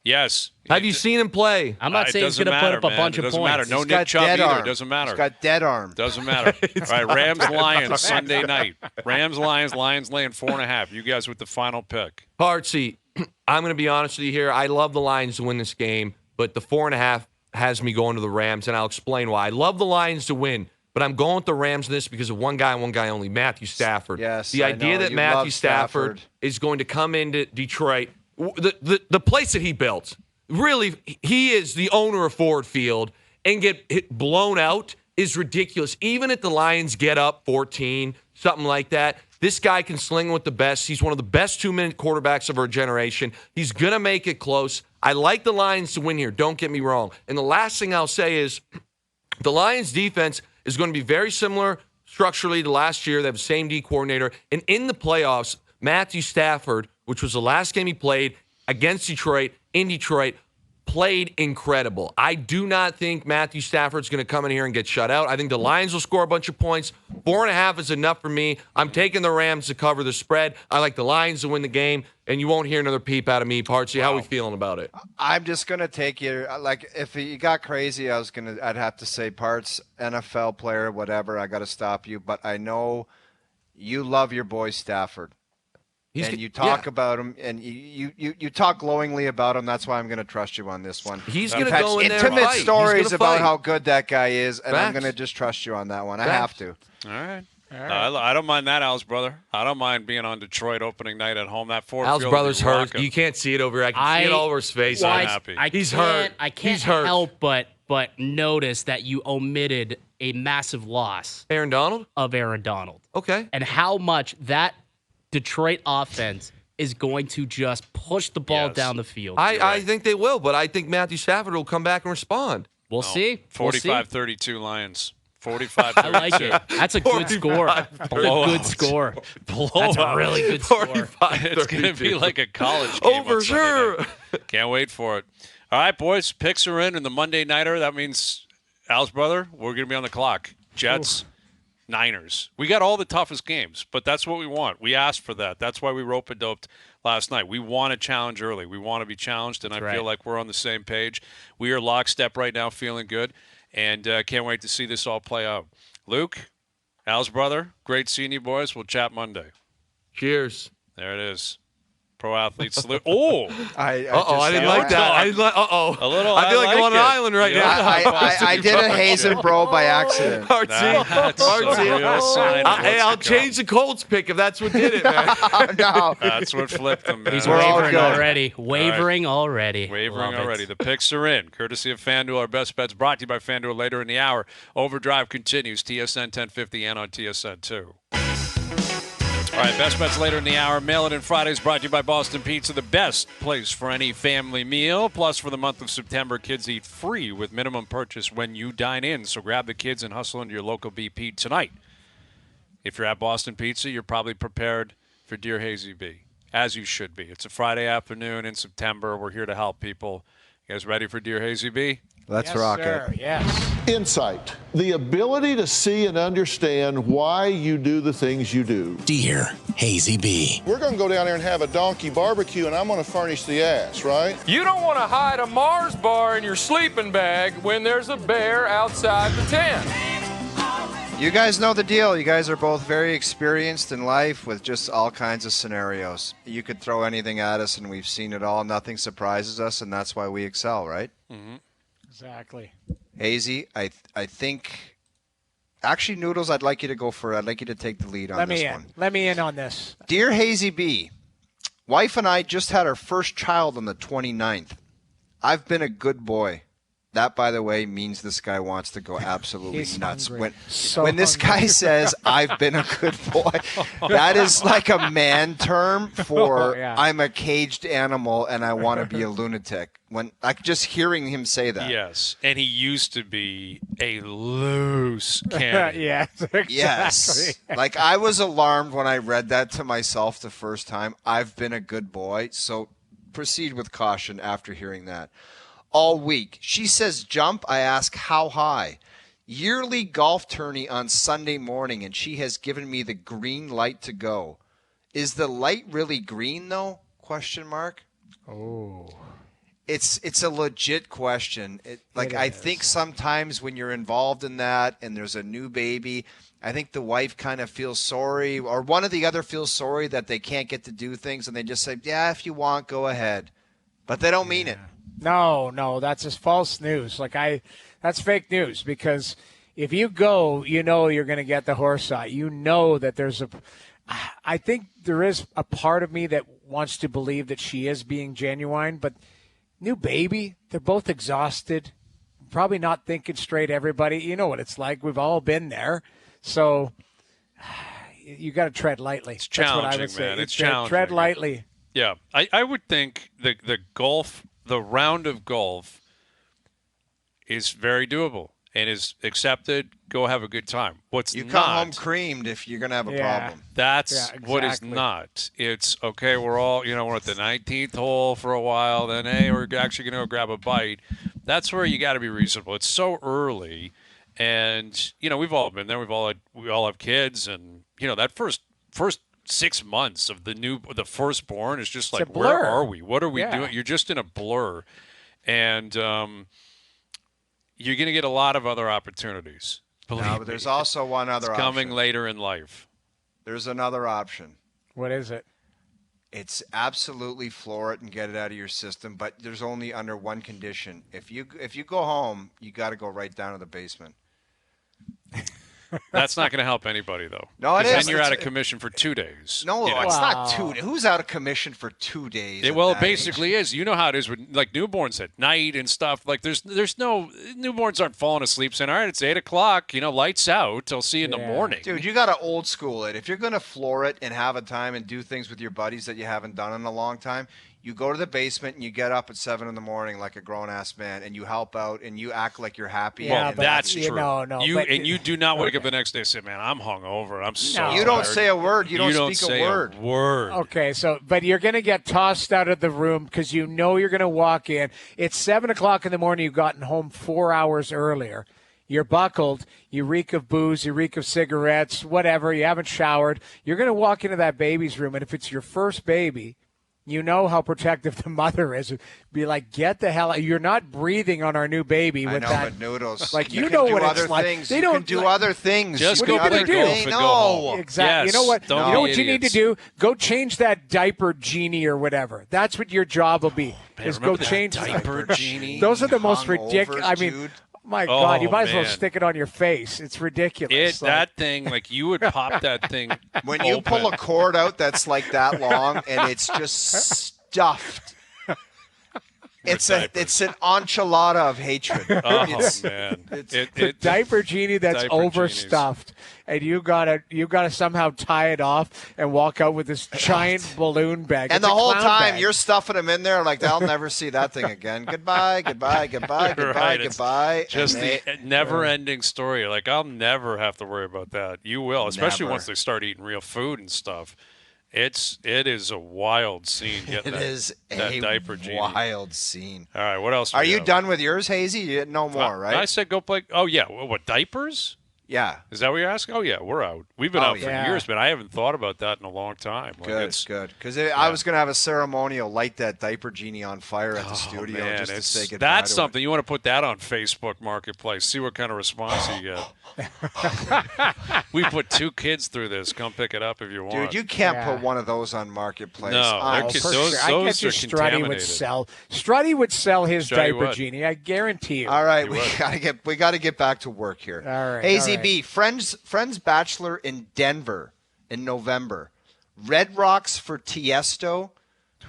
[SPEAKER 1] Yes.
[SPEAKER 5] Have you seen him play?
[SPEAKER 6] I'm not saying he's going to put up a bunch of points.
[SPEAKER 1] Doesn't matter. No
[SPEAKER 3] He's
[SPEAKER 1] Nick Chubb either.
[SPEAKER 3] arm.
[SPEAKER 1] Doesn't matter.
[SPEAKER 3] He's got dead arm.
[SPEAKER 1] Doesn't matter. All right, Rams-Lions, Sunday night. Rams-Lions, Lions laying 4.5. You guys with the final pick.
[SPEAKER 5] Partsy, I'm going to be honest with you here. I love the Lions to win this game, but the 4.5 has me going to the Rams, and I'll explain why. I love the Lions to win, but I'm going with the Rams in this because of one guy and one guy only, Matthew Stafford.
[SPEAKER 3] Yes,
[SPEAKER 5] the idea that Matthew Stafford is going to come into Detroit, the place that he built, really, he is the owner of Ford Field, and get blown out is ridiculous. Even if the Lions get up 14, something like that, this guy can sling with the best. He's one of the best 2-minute quarterbacks of our generation. He's going to make it close. I like the Lions to win here. Don't get me wrong. And the last thing I'll say is the Lions defense is going to be very similar structurally to last year. They have the same D coordinator. And in the playoffs, Matthew Stafford, which was the last game he played against Detroit, in Detroit, played incredible. I do not think Matthew Stafford's going to come in here and get shut out. I think the Lions will score a bunch of points. 4.5 is enough for me. I'm taking the Rams to cover the spread. I like the Lions to win the game, and you won't hear another peep out of me. Partsy, how are we feeling about it?
[SPEAKER 3] I'm just going to take you, like, if you got crazy, I'd have to say Parts, NFL player, whatever. I got to stop you, but I know you love your boy Stafford. And you talk about him, and you talk glowingly about him. That's why I'm going to trust you on this one.
[SPEAKER 5] He's going to go in there and
[SPEAKER 3] intimate
[SPEAKER 5] fight.
[SPEAKER 3] stories about
[SPEAKER 5] fight.
[SPEAKER 3] how good that guy is, and I'm
[SPEAKER 5] Facts.
[SPEAKER 3] going to just trust you on that one. I
[SPEAKER 5] Facts.
[SPEAKER 3] have to.
[SPEAKER 1] All right. I don't mind that, Al's brother. I don't mind being on Detroit opening night at home. That Ford
[SPEAKER 5] Al's
[SPEAKER 1] Field
[SPEAKER 5] brother's
[SPEAKER 1] will be
[SPEAKER 5] hurt.
[SPEAKER 1] rocking.
[SPEAKER 5] You can't see it over here. I can see it all over his face.
[SPEAKER 1] I'm happy.
[SPEAKER 5] He's hurt.
[SPEAKER 6] I can't
[SPEAKER 5] He's hurt.
[SPEAKER 6] help but notice that you omitted a massive loss
[SPEAKER 5] Aaron Donald?
[SPEAKER 6] of Aaron Donald.
[SPEAKER 5] Okay.
[SPEAKER 6] And how much that Detroit offense is going to just push the ball down the field.
[SPEAKER 5] I think they will, but I think Matthew Stafford will come back and respond.
[SPEAKER 6] We'll see.
[SPEAKER 1] 45-32 Lions. 45-32.
[SPEAKER 6] I like it. That's a good score. That's a good score. That's a really good score.
[SPEAKER 1] It's going to be like a college game
[SPEAKER 5] Over,
[SPEAKER 1] on Sunday
[SPEAKER 5] sure.
[SPEAKER 1] night. Can't wait for it. All right, boys. Picks are in the Monday Nighter. That means, Al's brother, we're going to be on the clock. Jets, Niners. We got all the toughest games, but that's what we want. We asked for that. That's why we rope-a-doped last night. We want to challenge early. We want to be challenged, and I feel like we're on the same page. We are lockstep right now, feeling good, and can't wait to see this all play out. Luke, Al's brother, great seeing you boys. We'll chat Monday.
[SPEAKER 5] Cheers.
[SPEAKER 1] There it is. Pro athlete salute. Oh,
[SPEAKER 5] I didn't like that.
[SPEAKER 1] A little.
[SPEAKER 5] I feel like I'm on an island right now.
[SPEAKER 3] I did a Hayes and Bro by accident.
[SPEAKER 1] That's a real sign of
[SPEAKER 5] Hey, I'll
[SPEAKER 1] what's to come.
[SPEAKER 5] change the Colts pick if that's what did it, man.
[SPEAKER 3] No.
[SPEAKER 1] That's what flipped them, man.
[SPEAKER 6] He's
[SPEAKER 3] We're all
[SPEAKER 6] wavering
[SPEAKER 3] good.
[SPEAKER 6] already. Wavering already.
[SPEAKER 1] Wavering
[SPEAKER 6] Love it.
[SPEAKER 1] already. The picks are in, courtesy of FanDuel. Our best bets brought to you by FanDuel later in the hour. OverDrive continues, TSN 1050 and on TSN 2. All right, best bets later in the hour. Mail It In Fridays brought to you by Boston Pizza, the best place for any family meal. Plus, for the month of September, kids eat free with minimum purchase when you dine in. So grab the kids and hustle into your local BP tonight. If you're at Boston Pizza, you're probably prepared for Dear Hayesy-B, as you should be. It's a Friday afternoon in September. We're here to help people. You guys ready for Dear Hayesy-B?
[SPEAKER 3] Let's rock
[SPEAKER 2] sir.
[SPEAKER 3] it.
[SPEAKER 2] Yes.
[SPEAKER 4] Insight, the ability to see and understand why you do the things you do.
[SPEAKER 7] Dear Hayesy-B.
[SPEAKER 8] We're going to go down there and have a donkey barbecue, and I'm going to furnish the ass, right?
[SPEAKER 9] You don't want to hide a Mars bar in your sleeping bag when there's a bear outside the tent.
[SPEAKER 3] You guys know the deal. You guys are both very experienced in life with just all kinds of scenarios. You could throw anything at us, and we've seen it all. Nothing surprises us, and that's why we excel, right?
[SPEAKER 1] Mm-hmm.
[SPEAKER 2] Exactly.
[SPEAKER 3] Hazy, I think. Actually, Noodles, I'd like you to go for it. I'd like you to take the lead on this one.
[SPEAKER 2] Let me in on this.
[SPEAKER 3] Dear Hayesy-B, wife and I just had our first child on the 29th. I've been a good boy. That, by the way, means this guy wants to go absolutely
[SPEAKER 2] He's
[SPEAKER 3] nuts.
[SPEAKER 2] hungry.
[SPEAKER 3] When this guy says, I've been a good boy, that is like a man term for I'm a caged animal and I want to be a lunatic. When like just hearing him say that.
[SPEAKER 1] Yes, and he used to be a loose cannon.
[SPEAKER 2] Yes, exactly.
[SPEAKER 3] Yes. Like I was alarmed when I read that to myself the first time. I've been a good boy. So proceed with caution after hearing that. All week. She says jump. I ask how high. Yearly golf tourney on Sunday morning, and she has given me the green light to go. Is the light really green though? Question mark.
[SPEAKER 2] Oh.
[SPEAKER 3] It's a legit question. I think sometimes when you're involved in that and there's a new baby, I think the wife kind of feels sorry, or one or the other feels sorry that they can't get to do things, and they just say, yeah, if you want, go ahead. But they don't mean it.
[SPEAKER 2] No, that's just false news. That's fake news, because if you go, you know you're going to get the horse eye. You know that I think there is a part of me that wants to believe that she is being genuine, but new baby, they're both exhausted, probably not thinking straight, everybody. You know what it's like. We've all been there. So you got to tread lightly.
[SPEAKER 1] It's
[SPEAKER 2] That's what I
[SPEAKER 1] challenging,
[SPEAKER 2] would say.
[SPEAKER 1] man. It's challenging.
[SPEAKER 2] Tread lightly.
[SPEAKER 1] Yeah, I would think the round of golf is very doable and is accepted. Go have a good time.
[SPEAKER 3] You come home creamed if you're going to have a problem.
[SPEAKER 1] That's what is not. It's, okay, we're at the 19th hole for a while, then, hey, we're actually going to go grab a bite. That's where you got to be reasonable. It's so early, and, we've all been there. We all have kids, and, that first 6 months of the firstborn is just like, where are we? What are we doing? You're just in a blur. And you're going to get a lot of other opportunities.
[SPEAKER 3] But there's also one other option.
[SPEAKER 1] Coming later in life.
[SPEAKER 3] There's another option.
[SPEAKER 2] What is it?
[SPEAKER 3] It's absolutely floor it and get it out of your system, but there's only under one condition. If you go home, you got to go right down to the basement.
[SPEAKER 1] That's not going to help anybody, though.
[SPEAKER 3] No, it is.
[SPEAKER 1] Then you're out of commission for 2 days.
[SPEAKER 3] No,
[SPEAKER 1] you know?
[SPEAKER 3] it's not 2 days. Who's out of commission for 2 days?
[SPEAKER 1] It basically is. You know how it is with like newborns at night and stuff. Like there's no newborns aren't falling asleep saying, all right, it's 8 o'clock. Lights out. I'll see you in the morning.
[SPEAKER 3] Dude, you got to old school it. If you're going to floor it and have a time and do things with your buddies that you haven't done in a long time, you go to the basement and you get up at 7 in the morning like a grown-ass man and you help out and you act like you're happy.
[SPEAKER 2] Yeah,
[SPEAKER 1] well, that's true.
[SPEAKER 2] No,
[SPEAKER 1] you do not wake up the next day and say, man, I'm hungover. I'm so tired.
[SPEAKER 3] You don't say a word. You don't speak
[SPEAKER 1] say
[SPEAKER 3] a word.
[SPEAKER 2] Okay, but you're going to get tossed out of the room because you know you're going to walk in. It's 7 o'clock in the morning. You've gotten home 4 hours earlier. You're buckled. You reek of booze. You reek of cigarettes, whatever. You haven't showered. You're going to walk into that baby's room, and if it's your first baby, you know how protective the mother is. Be like, get the hell out. You're not breathing on our new baby with that.
[SPEAKER 3] But noodles.
[SPEAKER 2] Like,
[SPEAKER 3] you
[SPEAKER 2] know
[SPEAKER 3] can
[SPEAKER 2] what
[SPEAKER 3] do
[SPEAKER 2] it's
[SPEAKER 3] other
[SPEAKER 2] like.
[SPEAKER 3] things.
[SPEAKER 2] They
[SPEAKER 3] You
[SPEAKER 2] don't
[SPEAKER 3] can do other things.
[SPEAKER 1] Just
[SPEAKER 2] What
[SPEAKER 1] go
[SPEAKER 2] are you
[SPEAKER 1] play
[SPEAKER 2] gonna do?
[SPEAKER 1] golf and go home.
[SPEAKER 2] Exactly.
[SPEAKER 1] Yes,
[SPEAKER 2] you know what?
[SPEAKER 1] don't
[SPEAKER 2] You know
[SPEAKER 1] be
[SPEAKER 2] what you need to
[SPEAKER 1] idiots.
[SPEAKER 2] do? Go change that diaper genie or whatever. That's what your job will be.
[SPEAKER 1] Man,
[SPEAKER 2] is go
[SPEAKER 1] remember that
[SPEAKER 2] change
[SPEAKER 1] diaper genie?
[SPEAKER 2] Those are the most
[SPEAKER 3] Hungover,
[SPEAKER 2] ridiculous. I mean,
[SPEAKER 3] dude.
[SPEAKER 2] my God, you might as well
[SPEAKER 1] man.
[SPEAKER 2] stick it on your face. It's ridiculous.
[SPEAKER 1] That thing, like you would pop that thing.
[SPEAKER 3] When you pull a cord out that's like that long and it's just stuffed. It's an enchilada of hatred.
[SPEAKER 1] Oh man,
[SPEAKER 2] the diaper genie that's
[SPEAKER 1] diaper
[SPEAKER 2] overstuffed, and you gotta somehow tie it off and walk out with this giant balloon bag.
[SPEAKER 3] And
[SPEAKER 2] It's
[SPEAKER 3] the
[SPEAKER 2] a
[SPEAKER 3] whole
[SPEAKER 2] clown
[SPEAKER 3] time
[SPEAKER 2] bag.
[SPEAKER 3] you're stuffing them in there like they'll never see that thing again. Goodbye, goodbye, goodbye, goodbye,
[SPEAKER 1] Right, it's
[SPEAKER 3] goodbye.
[SPEAKER 1] just
[SPEAKER 3] And
[SPEAKER 1] the never-ending story. Like I'll never have to worry about that. You will, especially
[SPEAKER 3] Never.
[SPEAKER 1] once they start eating real food and stuff. It is a wild scene. Getting
[SPEAKER 3] it is
[SPEAKER 1] that
[SPEAKER 3] a
[SPEAKER 1] diaper genie.
[SPEAKER 3] wild scene.
[SPEAKER 1] All right, what else?
[SPEAKER 3] Are
[SPEAKER 1] we
[SPEAKER 3] you
[SPEAKER 1] have?
[SPEAKER 3] done with yours, Hazy? No more, right?
[SPEAKER 1] I said go play. Oh yeah, what diapers?
[SPEAKER 3] Yeah.
[SPEAKER 1] Is that what you're asking? Oh yeah, we're out. We've been out for
[SPEAKER 2] yeah.
[SPEAKER 1] years, but I haven't thought about that in a long time. Like,
[SPEAKER 3] Good, good. Because I was going to have a ceremonial light that diaper genie on fire at the studio
[SPEAKER 1] Man,
[SPEAKER 3] just to say goodbye.
[SPEAKER 1] that's
[SPEAKER 3] to it.
[SPEAKER 1] something you want to put that on Facebook Marketplace. See what kind of response you get. We put 2 kids through this. Come pick it up if you want.
[SPEAKER 3] Dude, you can't put one of those on Marketplace.
[SPEAKER 1] No,
[SPEAKER 3] I'm
[SPEAKER 1] they're
[SPEAKER 2] For
[SPEAKER 1] those,
[SPEAKER 2] sure. I
[SPEAKER 1] those
[SPEAKER 2] bet you
[SPEAKER 1] are
[SPEAKER 2] Strutty
[SPEAKER 1] contaminated.
[SPEAKER 2] would sell. Strutty would sell his
[SPEAKER 1] Strutty
[SPEAKER 2] diaper
[SPEAKER 1] would.
[SPEAKER 2] genie. I guarantee you.
[SPEAKER 3] All right,
[SPEAKER 1] would.
[SPEAKER 3] we got to get back to work here.
[SPEAKER 2] All right,
[SPEAKER 3] Hazy-B, Friends Bachelor in Denver in November. Red Rocks for Tiesto.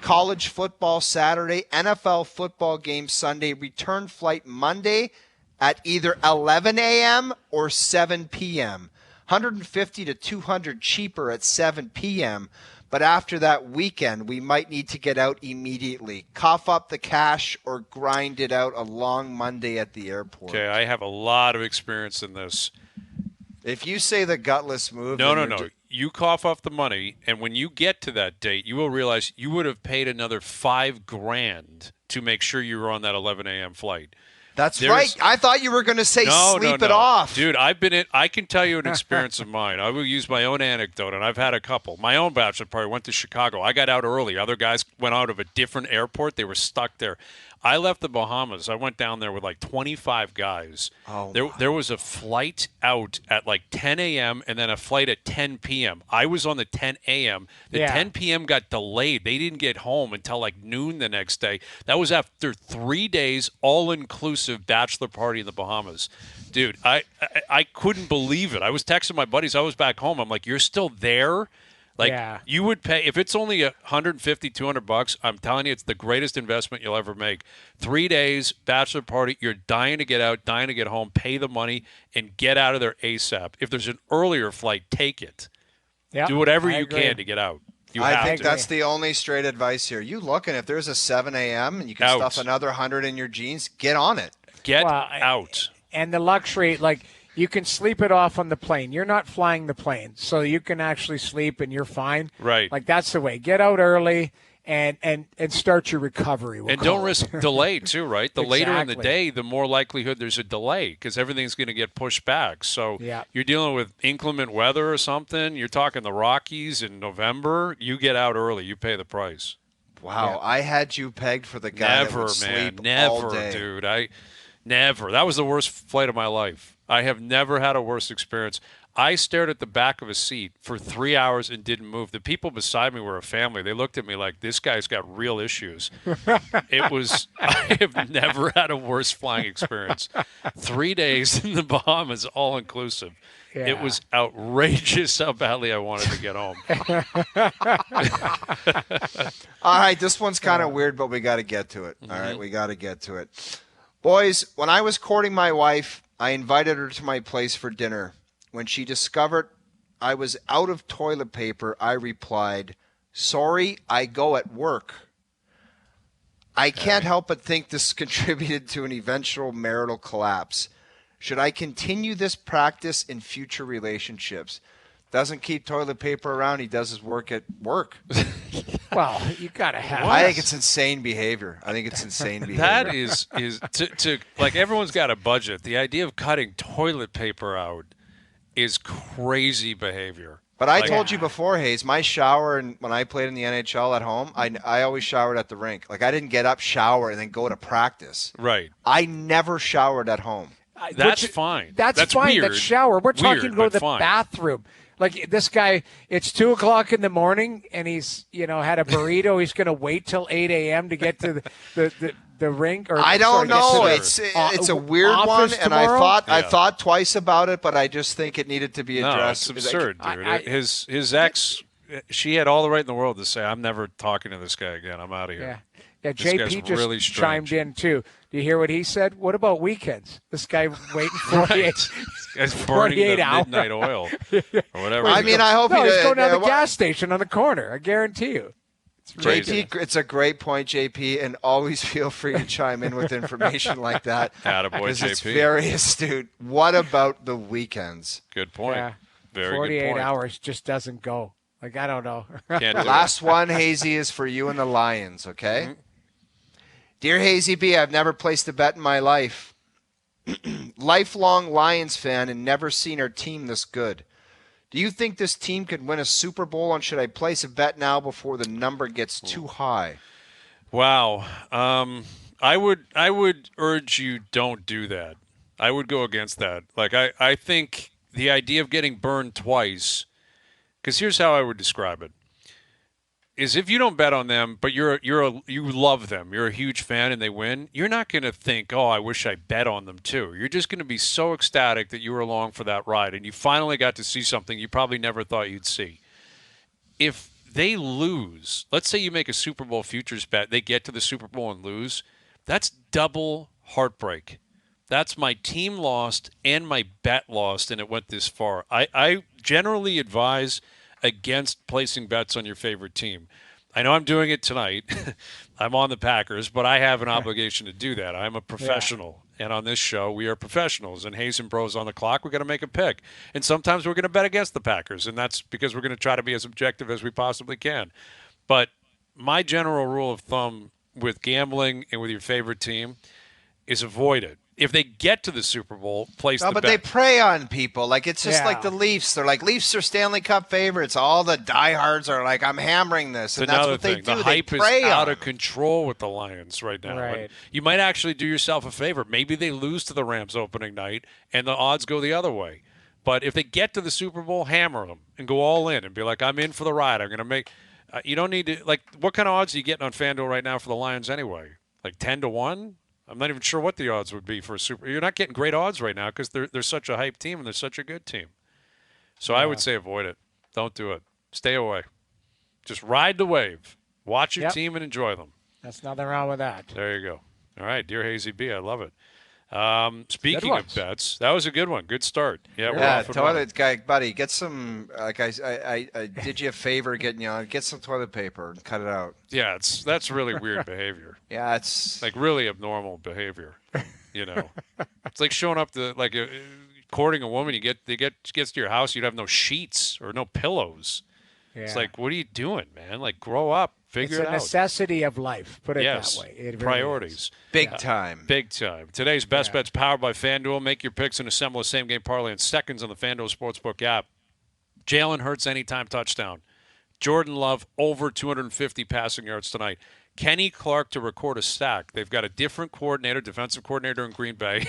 [SPEAKER 3] College football Saturday. NFL football game Sunday. Return flight Monday at either 11 a.m. or 7 p.m. 150 to 200 cheaper at 7 p.m. But after that weekend, we might need to get out immediately. Cough up the cash or grind it out a long Monday at the airport.
[SPEAKER 1] Okay, I have a lot of experience in this.
[SPEAKER 3] If you say the gutless move,
[SPEAKER 1] No,
[SPEAKER 3] then
[SPEAKER 1] no,
[SPEAKER 3] you're
[SPEAKER 1] no. You cough off the money, and when you get to that date, you will realize you would have paid another $5,000 to make sure you were on that 11 a.m. flight.
[SPEAKER 3] That's
[SPEAKER 1] There's-
[SPEAKER 3] right. I thought you were going to say sleep it off.
[SPEAKER 1] Dude, I can tell you an experience of mine. I will use my own anecdote, and I've had a couple. My own bachelor party went to Chicago. I got out early. Other guys went out of a different airport. They were stuck there. I left the Bahamas. I went down there with like 25 guys. There was a flight out at like 10 a.m. and then a flight at 10 p.m. I was on the 10 a.m. The 10 p.m. got delayed. They didn't get home until like noon the next day. That was after 3 days, all-inclusive bachelor party in the Bahamas. Dude, I couldn't believe it. I was texting my buddies. I was back home. I'm like, you're still there? Like, you would pay, if it's only $150, $200, I'm telling you, it's the greatest investment you'll ever make. 3 days, bachelor party, you're dying to get out, dying to get home, pay the money, and get out of there ASAP. If there's an earlier flight, take it.
[SPEAKER 2] Yep,
[SPEAKER 1] Do whatever
[SPEAKER 2] I
[SPEAKER 1] you
[SPEAKER 2] agree.
[SPEAKER 1] can to get out.
[SPEAKER 3] I think that's the only straight advice here. You look, and if there's a 7 a.m. and you can stuff another 100 in your jeans, get on it.
[SPEAKER 1] Get out.
[SPEAKER 2] And the luxury, like, you can sleep it off on the plane. You're not flying the plane, so you can actually sleep and you're fine.
[SPEAKER 1] Right.
[SPEAKER 2] Like, that's the way. Get out early and start your recovery.
[SPEAKER 1] And don't risk delay, too, right? The later in the
[SPEAKER 2] Exactly.
[SPEAKER 1] day, the more likelihood there's a delay because everything's going to get pushed back. So you're dealing with inclement weather or something. You're talking the Rockies in November. You get out early. You pay the price.
[SPEAKER 3] Wow, I had you pegged for the guy that would sleep all day.
[SPEAKER 1] Dude. Never. That was the worst flight of my life. I have never had a worse experience. I stared at the back of a seat for 3 hours and didn't move. The people beside me were a family. They looked at me like, this guy's got real issues. I have never had a worse flying experience. 3 days in the Bahamas, all inclusive.
[SPEAKER 2] Yeah.
[SPEAKER 1] It was outrageous how badly I wanted to get home.
[SPEAKER 3] All right, this one's kind of weird, but we got to get to it. All right, we got to get to it. Boys, when I was courting my wife, I invited her to my place for dinner. When she discovered I was out of toilet paper, I replied, "Sorry, I go at work." I can't help but think this contributed to an eventual marital collapse. Should I continue this practice in future relationships? Doesn't keep toilet paper around. He does his work at work.
[SPEAKER 2] Well, you got to have
[SPEAKER 3] I think it's insane behavior.
[SPEAKER 1] That is to like, everyone's got a budget. The idea of cutting toilet paper out is crazy behavior.
[SPEAKER 3] But I told you before, Hayes, my shower, and when I played in the NHL at home, I always showered at the rink. Like, I didn't get up, shower, and then go to practice.
[SPEAKER 1] Right.
[SPEAKER 3] I never showered at home.
[SPEAKER 1] That's fine.
[SPEAKER 2] That's fine.
[SPEAKER 1] Weird.
[SPEAKER 2] That shower. We're talking
[SPEAKER 1] Weird,
[SPEAKER 2] go to
[SPEAKER 1] but
[SPEAKER 2] the
[SPEAKER 1] fine.
[SPEAKER 2] bathroom. Like, this guy, it's 2:00 in the morning, and he's had a burrito. He's going to wait till 8 a.m. to get to the rink. Or
[SPEAKER 3] I don't know.
[SPEAKER 2] get to the,
[SPEAKER 3] It's a weird one,
[SPEAKER 2] office
[SPEAKER 3] and
[SPEAKER 2] tomorrow?
[SPEAKER 3] I thought twice about it, but I just think it needed to be addressed.
[SPEAKER 1] No, it's absurd, dude. His ex, she had all the right in the world to say, "I'm never talking to this guy again. I'm out of here."
[SPEAKER 2] Yeah.
[SPEAKER 1] This guy's
[SPEAKER 2] JP just
[SPEAKER 1] really
[SPEAKER 2] chimed
[SPEAKER 1] strange.
[SPEAKER 2] in too. Do you hear what he said? What about weekends? This guy waiting 48,
[SPEAKER 1] This guy's burning
[SPEAKER 2] 48
[SPEAKER 1] the
[SPEAKER 2] hours.
[SPEAKER 1] midnight oil or whatever.
[SPEAKER 3] I mean, I hope
[SPEAKER 2] No,
[SPEAKER 3] he
[SPEAKER 2] he's going down the
[SPEAKER 3] well,
[SPEAKER 2] gas station on the corner. I guarantee you.
[SPEAKER 3] JP, it's a great point, JP, and always feel free to chime in with information like that.
[SPEAKER 1] Attaboy,
[SPEAKER 3] because it's
[SPEAKER 1] JP.
[SPEAKER 3] very astute. What about the weekends?
[SPEAKER 1] Good point.
[SPEAKER 2] Yeah.
[SPEAKER 1] Very
[SPEAKER 2] 48
[SPEAKER 1] good point.
[SPEAKER 2] hours just doesn't go. Like, I don't know.
[SPEAKER 1] Can't do
[SPEAKER 3] Last one, Hazy, is for you and the Lions, okay?
[SPEAKER 1] Mm-hmm.
[SPEAKER 3] Dear Hayesy-B, I've never placed a bet in my life. Lifelong Lions fan and never seen our team this good. Do you think this team could win a Super Bowl, and should I place a bet now before the number gets too high?
[SPEAKER 1] Wow. I would urge you, don't do that. I would go against that. Like, I think the idea of getting burned twice, because here's how I would describe it, is if you don't bet on them, but you love them, you're a huge fan, and they win, you're not going to think, oh, I wish I bet on them too. You're just going to be so ecstatic that you were along for that ride, and you finally got to see something you probably never thought you'd see. If they lose, let's say you make a Super Bowl futures bet, they get to the Super Bowl and lose, that's double heartbreak. That's my team lost and my bet lost, and it went this far. I generally advise against placing bets on your favorite team. I know I'm doing it tonight. I'm on the Packers, but I have an obligation to do that. I'm a professional, and on this show, we are professionals. And Hayes and Bros on the clock, we're going to make a pick. And sometimes we're going to bet against the Packers, and that's because we're going to try to be as objective as we possibly can. But my general rule of thumb with gambling and with your favorite team is avoid it. If they get to the Super Bowl, place the bet.
[SPEAKER 3] No, but they prey on people. Like, it's just like the Leafs. They're like, Leafs are Stanley Cup favorites. All the diehards are like, I'm hammering this. And that's what they do.
[SPEAKER 1] The
[SPEAKER 3] they
[SPEAKER 1] hype is
[SPEAKER 3] prey
[SPEAKER 1] out
[SPEAKER 3] on
[SPEAKER 1] of control with the Lions right now.
[SPEAKER 2] Right.
[SPEAKER 1] And you might actually do yourself a favor. Maybe they lose to the Rams opening night, and the odds go the other way. But if they get to the Super Bowl, hammer them and go all in and be like, I'm in for the ride. I'm going to make you don't need to, like, what kind of odds are you getting on FanDuel right now for the Lions anyway? Like 10-1? I'm not even sure what the odds would be for a Super. You're not getting great odds right now because they're such a hype team and they're such a good team. So I would say avoid it. Don't do it. Stay away. Just ride the wave. Watch your team and enjoy them.
[SPEAKER 2] That's nothing wrong with that.
[SPEAKER 1] There you go. All right, Dear Hayesy-B, I love it. Speaking of bets, that was a good one. Good start. Yeah,
[SPEAKER 3] toilet guy, buddy, get some. Like I did you a favor getting you on. Get some toilet paper and cut it out.
[SPEAKER 1] Yeah, that's really weird behavior.
[SPEAKER 3] Yeah, it's
[SPEAKER 1] like really abnormal behavior. You know, it's like showing up to courting a woman. Gets to your house, you'd have no sheets or no pillows. Yeah. It's like, what are you doing, man? Like, grow up. Figure it out.
[SPEAKER 2] It's a necessity of life. Put it that way. It really
[SPEAKER 1] priorities.
[SPEAKER 2] Is.
[SPEAKER 3] Big time.
[SPEAKER 1] Big time. Today's best bets powered by FanDuel. Make your picks and assemble a same-game parlay in seconds on the FanDuel Sportsbook app. Jalen Hurts anytime touchdown. Jordan Love over 250 passing yards tonight. Kenny Clark to record a sack. They've got a different coordinator, defensive coordinator in Green Bay.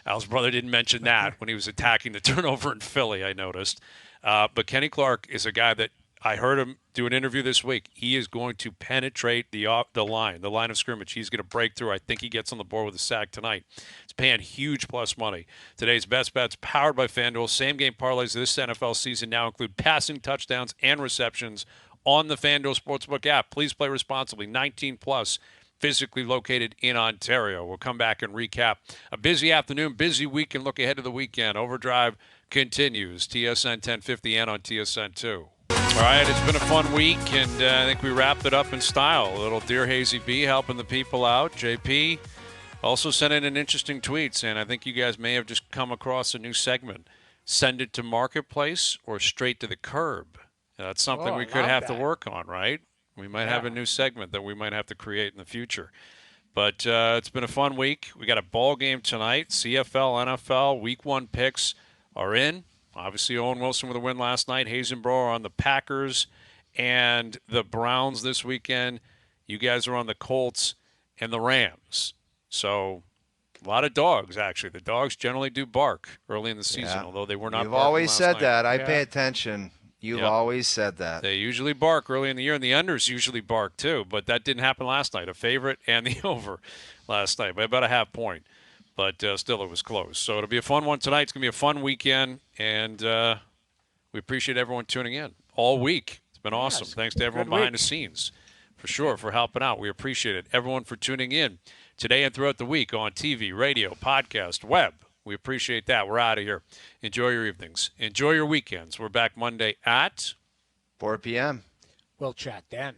[SPEAKER 1] Al's brother didn't mention that when he was attacking the turnover in Philly, I noticed. But Kenny Clark is a guy that I heard him do an interview this week. He is going to penetrate the line of scrimmage. He's going to break through. I think he gets on the board with a sack tonight. It's paying huge plus money. Today's best bets powered by FanDuel. Same game parlays this NFL season now include passing touchdowns and receptions on the FanDuel Sportsbook app. Please play responsibly. 18 plus. Physically located in Ontario. We'll come back and recap a busy afternoon, busy week, and look ahead to the weekend. OverDrive continues. TSN 1050 and on TSN 2. All right, it's been a fun week, and I think we wrapped it up in style. A little Dear Hayesy-B helping the people out. JP also sent in an interesting tweet saying, I think you guys may have just come across a new segment. Send it to Marketplace or straight to the curb. That's something we could have to work on, right? We might have a new segment that we might have to create in the future. But it's been a fun week. We got a ball game tonight. CFL, NFL, Week 1 picks are in. Obviously, Owen Willson with a win last night. Hayes and Bro are on the Packers and the Browns this weekend. You guys are on the Colts and the Rams. So a lot of dogs, actually. The dogs generally do bark early in the season, although they were not.
[SPEAKER 3] You've always said that. I pay attention. You've always said that.
[SPEAKER 1] They usually bark early in the year, and the unders usually bark too. But that didn't happen last night. A favorite and the over last night by about a half point. But still, it was close. So it'll be a fun one tonight. It's going to be a fun weekend, and we appreciate everyone tuning in all week. It's been awesome. Thanks to everyone behind the scenes, for sure, for helping out. We appreciate it. Everyone for tuning in today and throughout the week on TV, radio, podcast, web. We appreciate that. We're out of here. Enjoy your evenings. Enjoy your weekends. We're back Monday at
[SPEAKER 3] 4 p.m.
[SPEAKER 2] We'll chat then.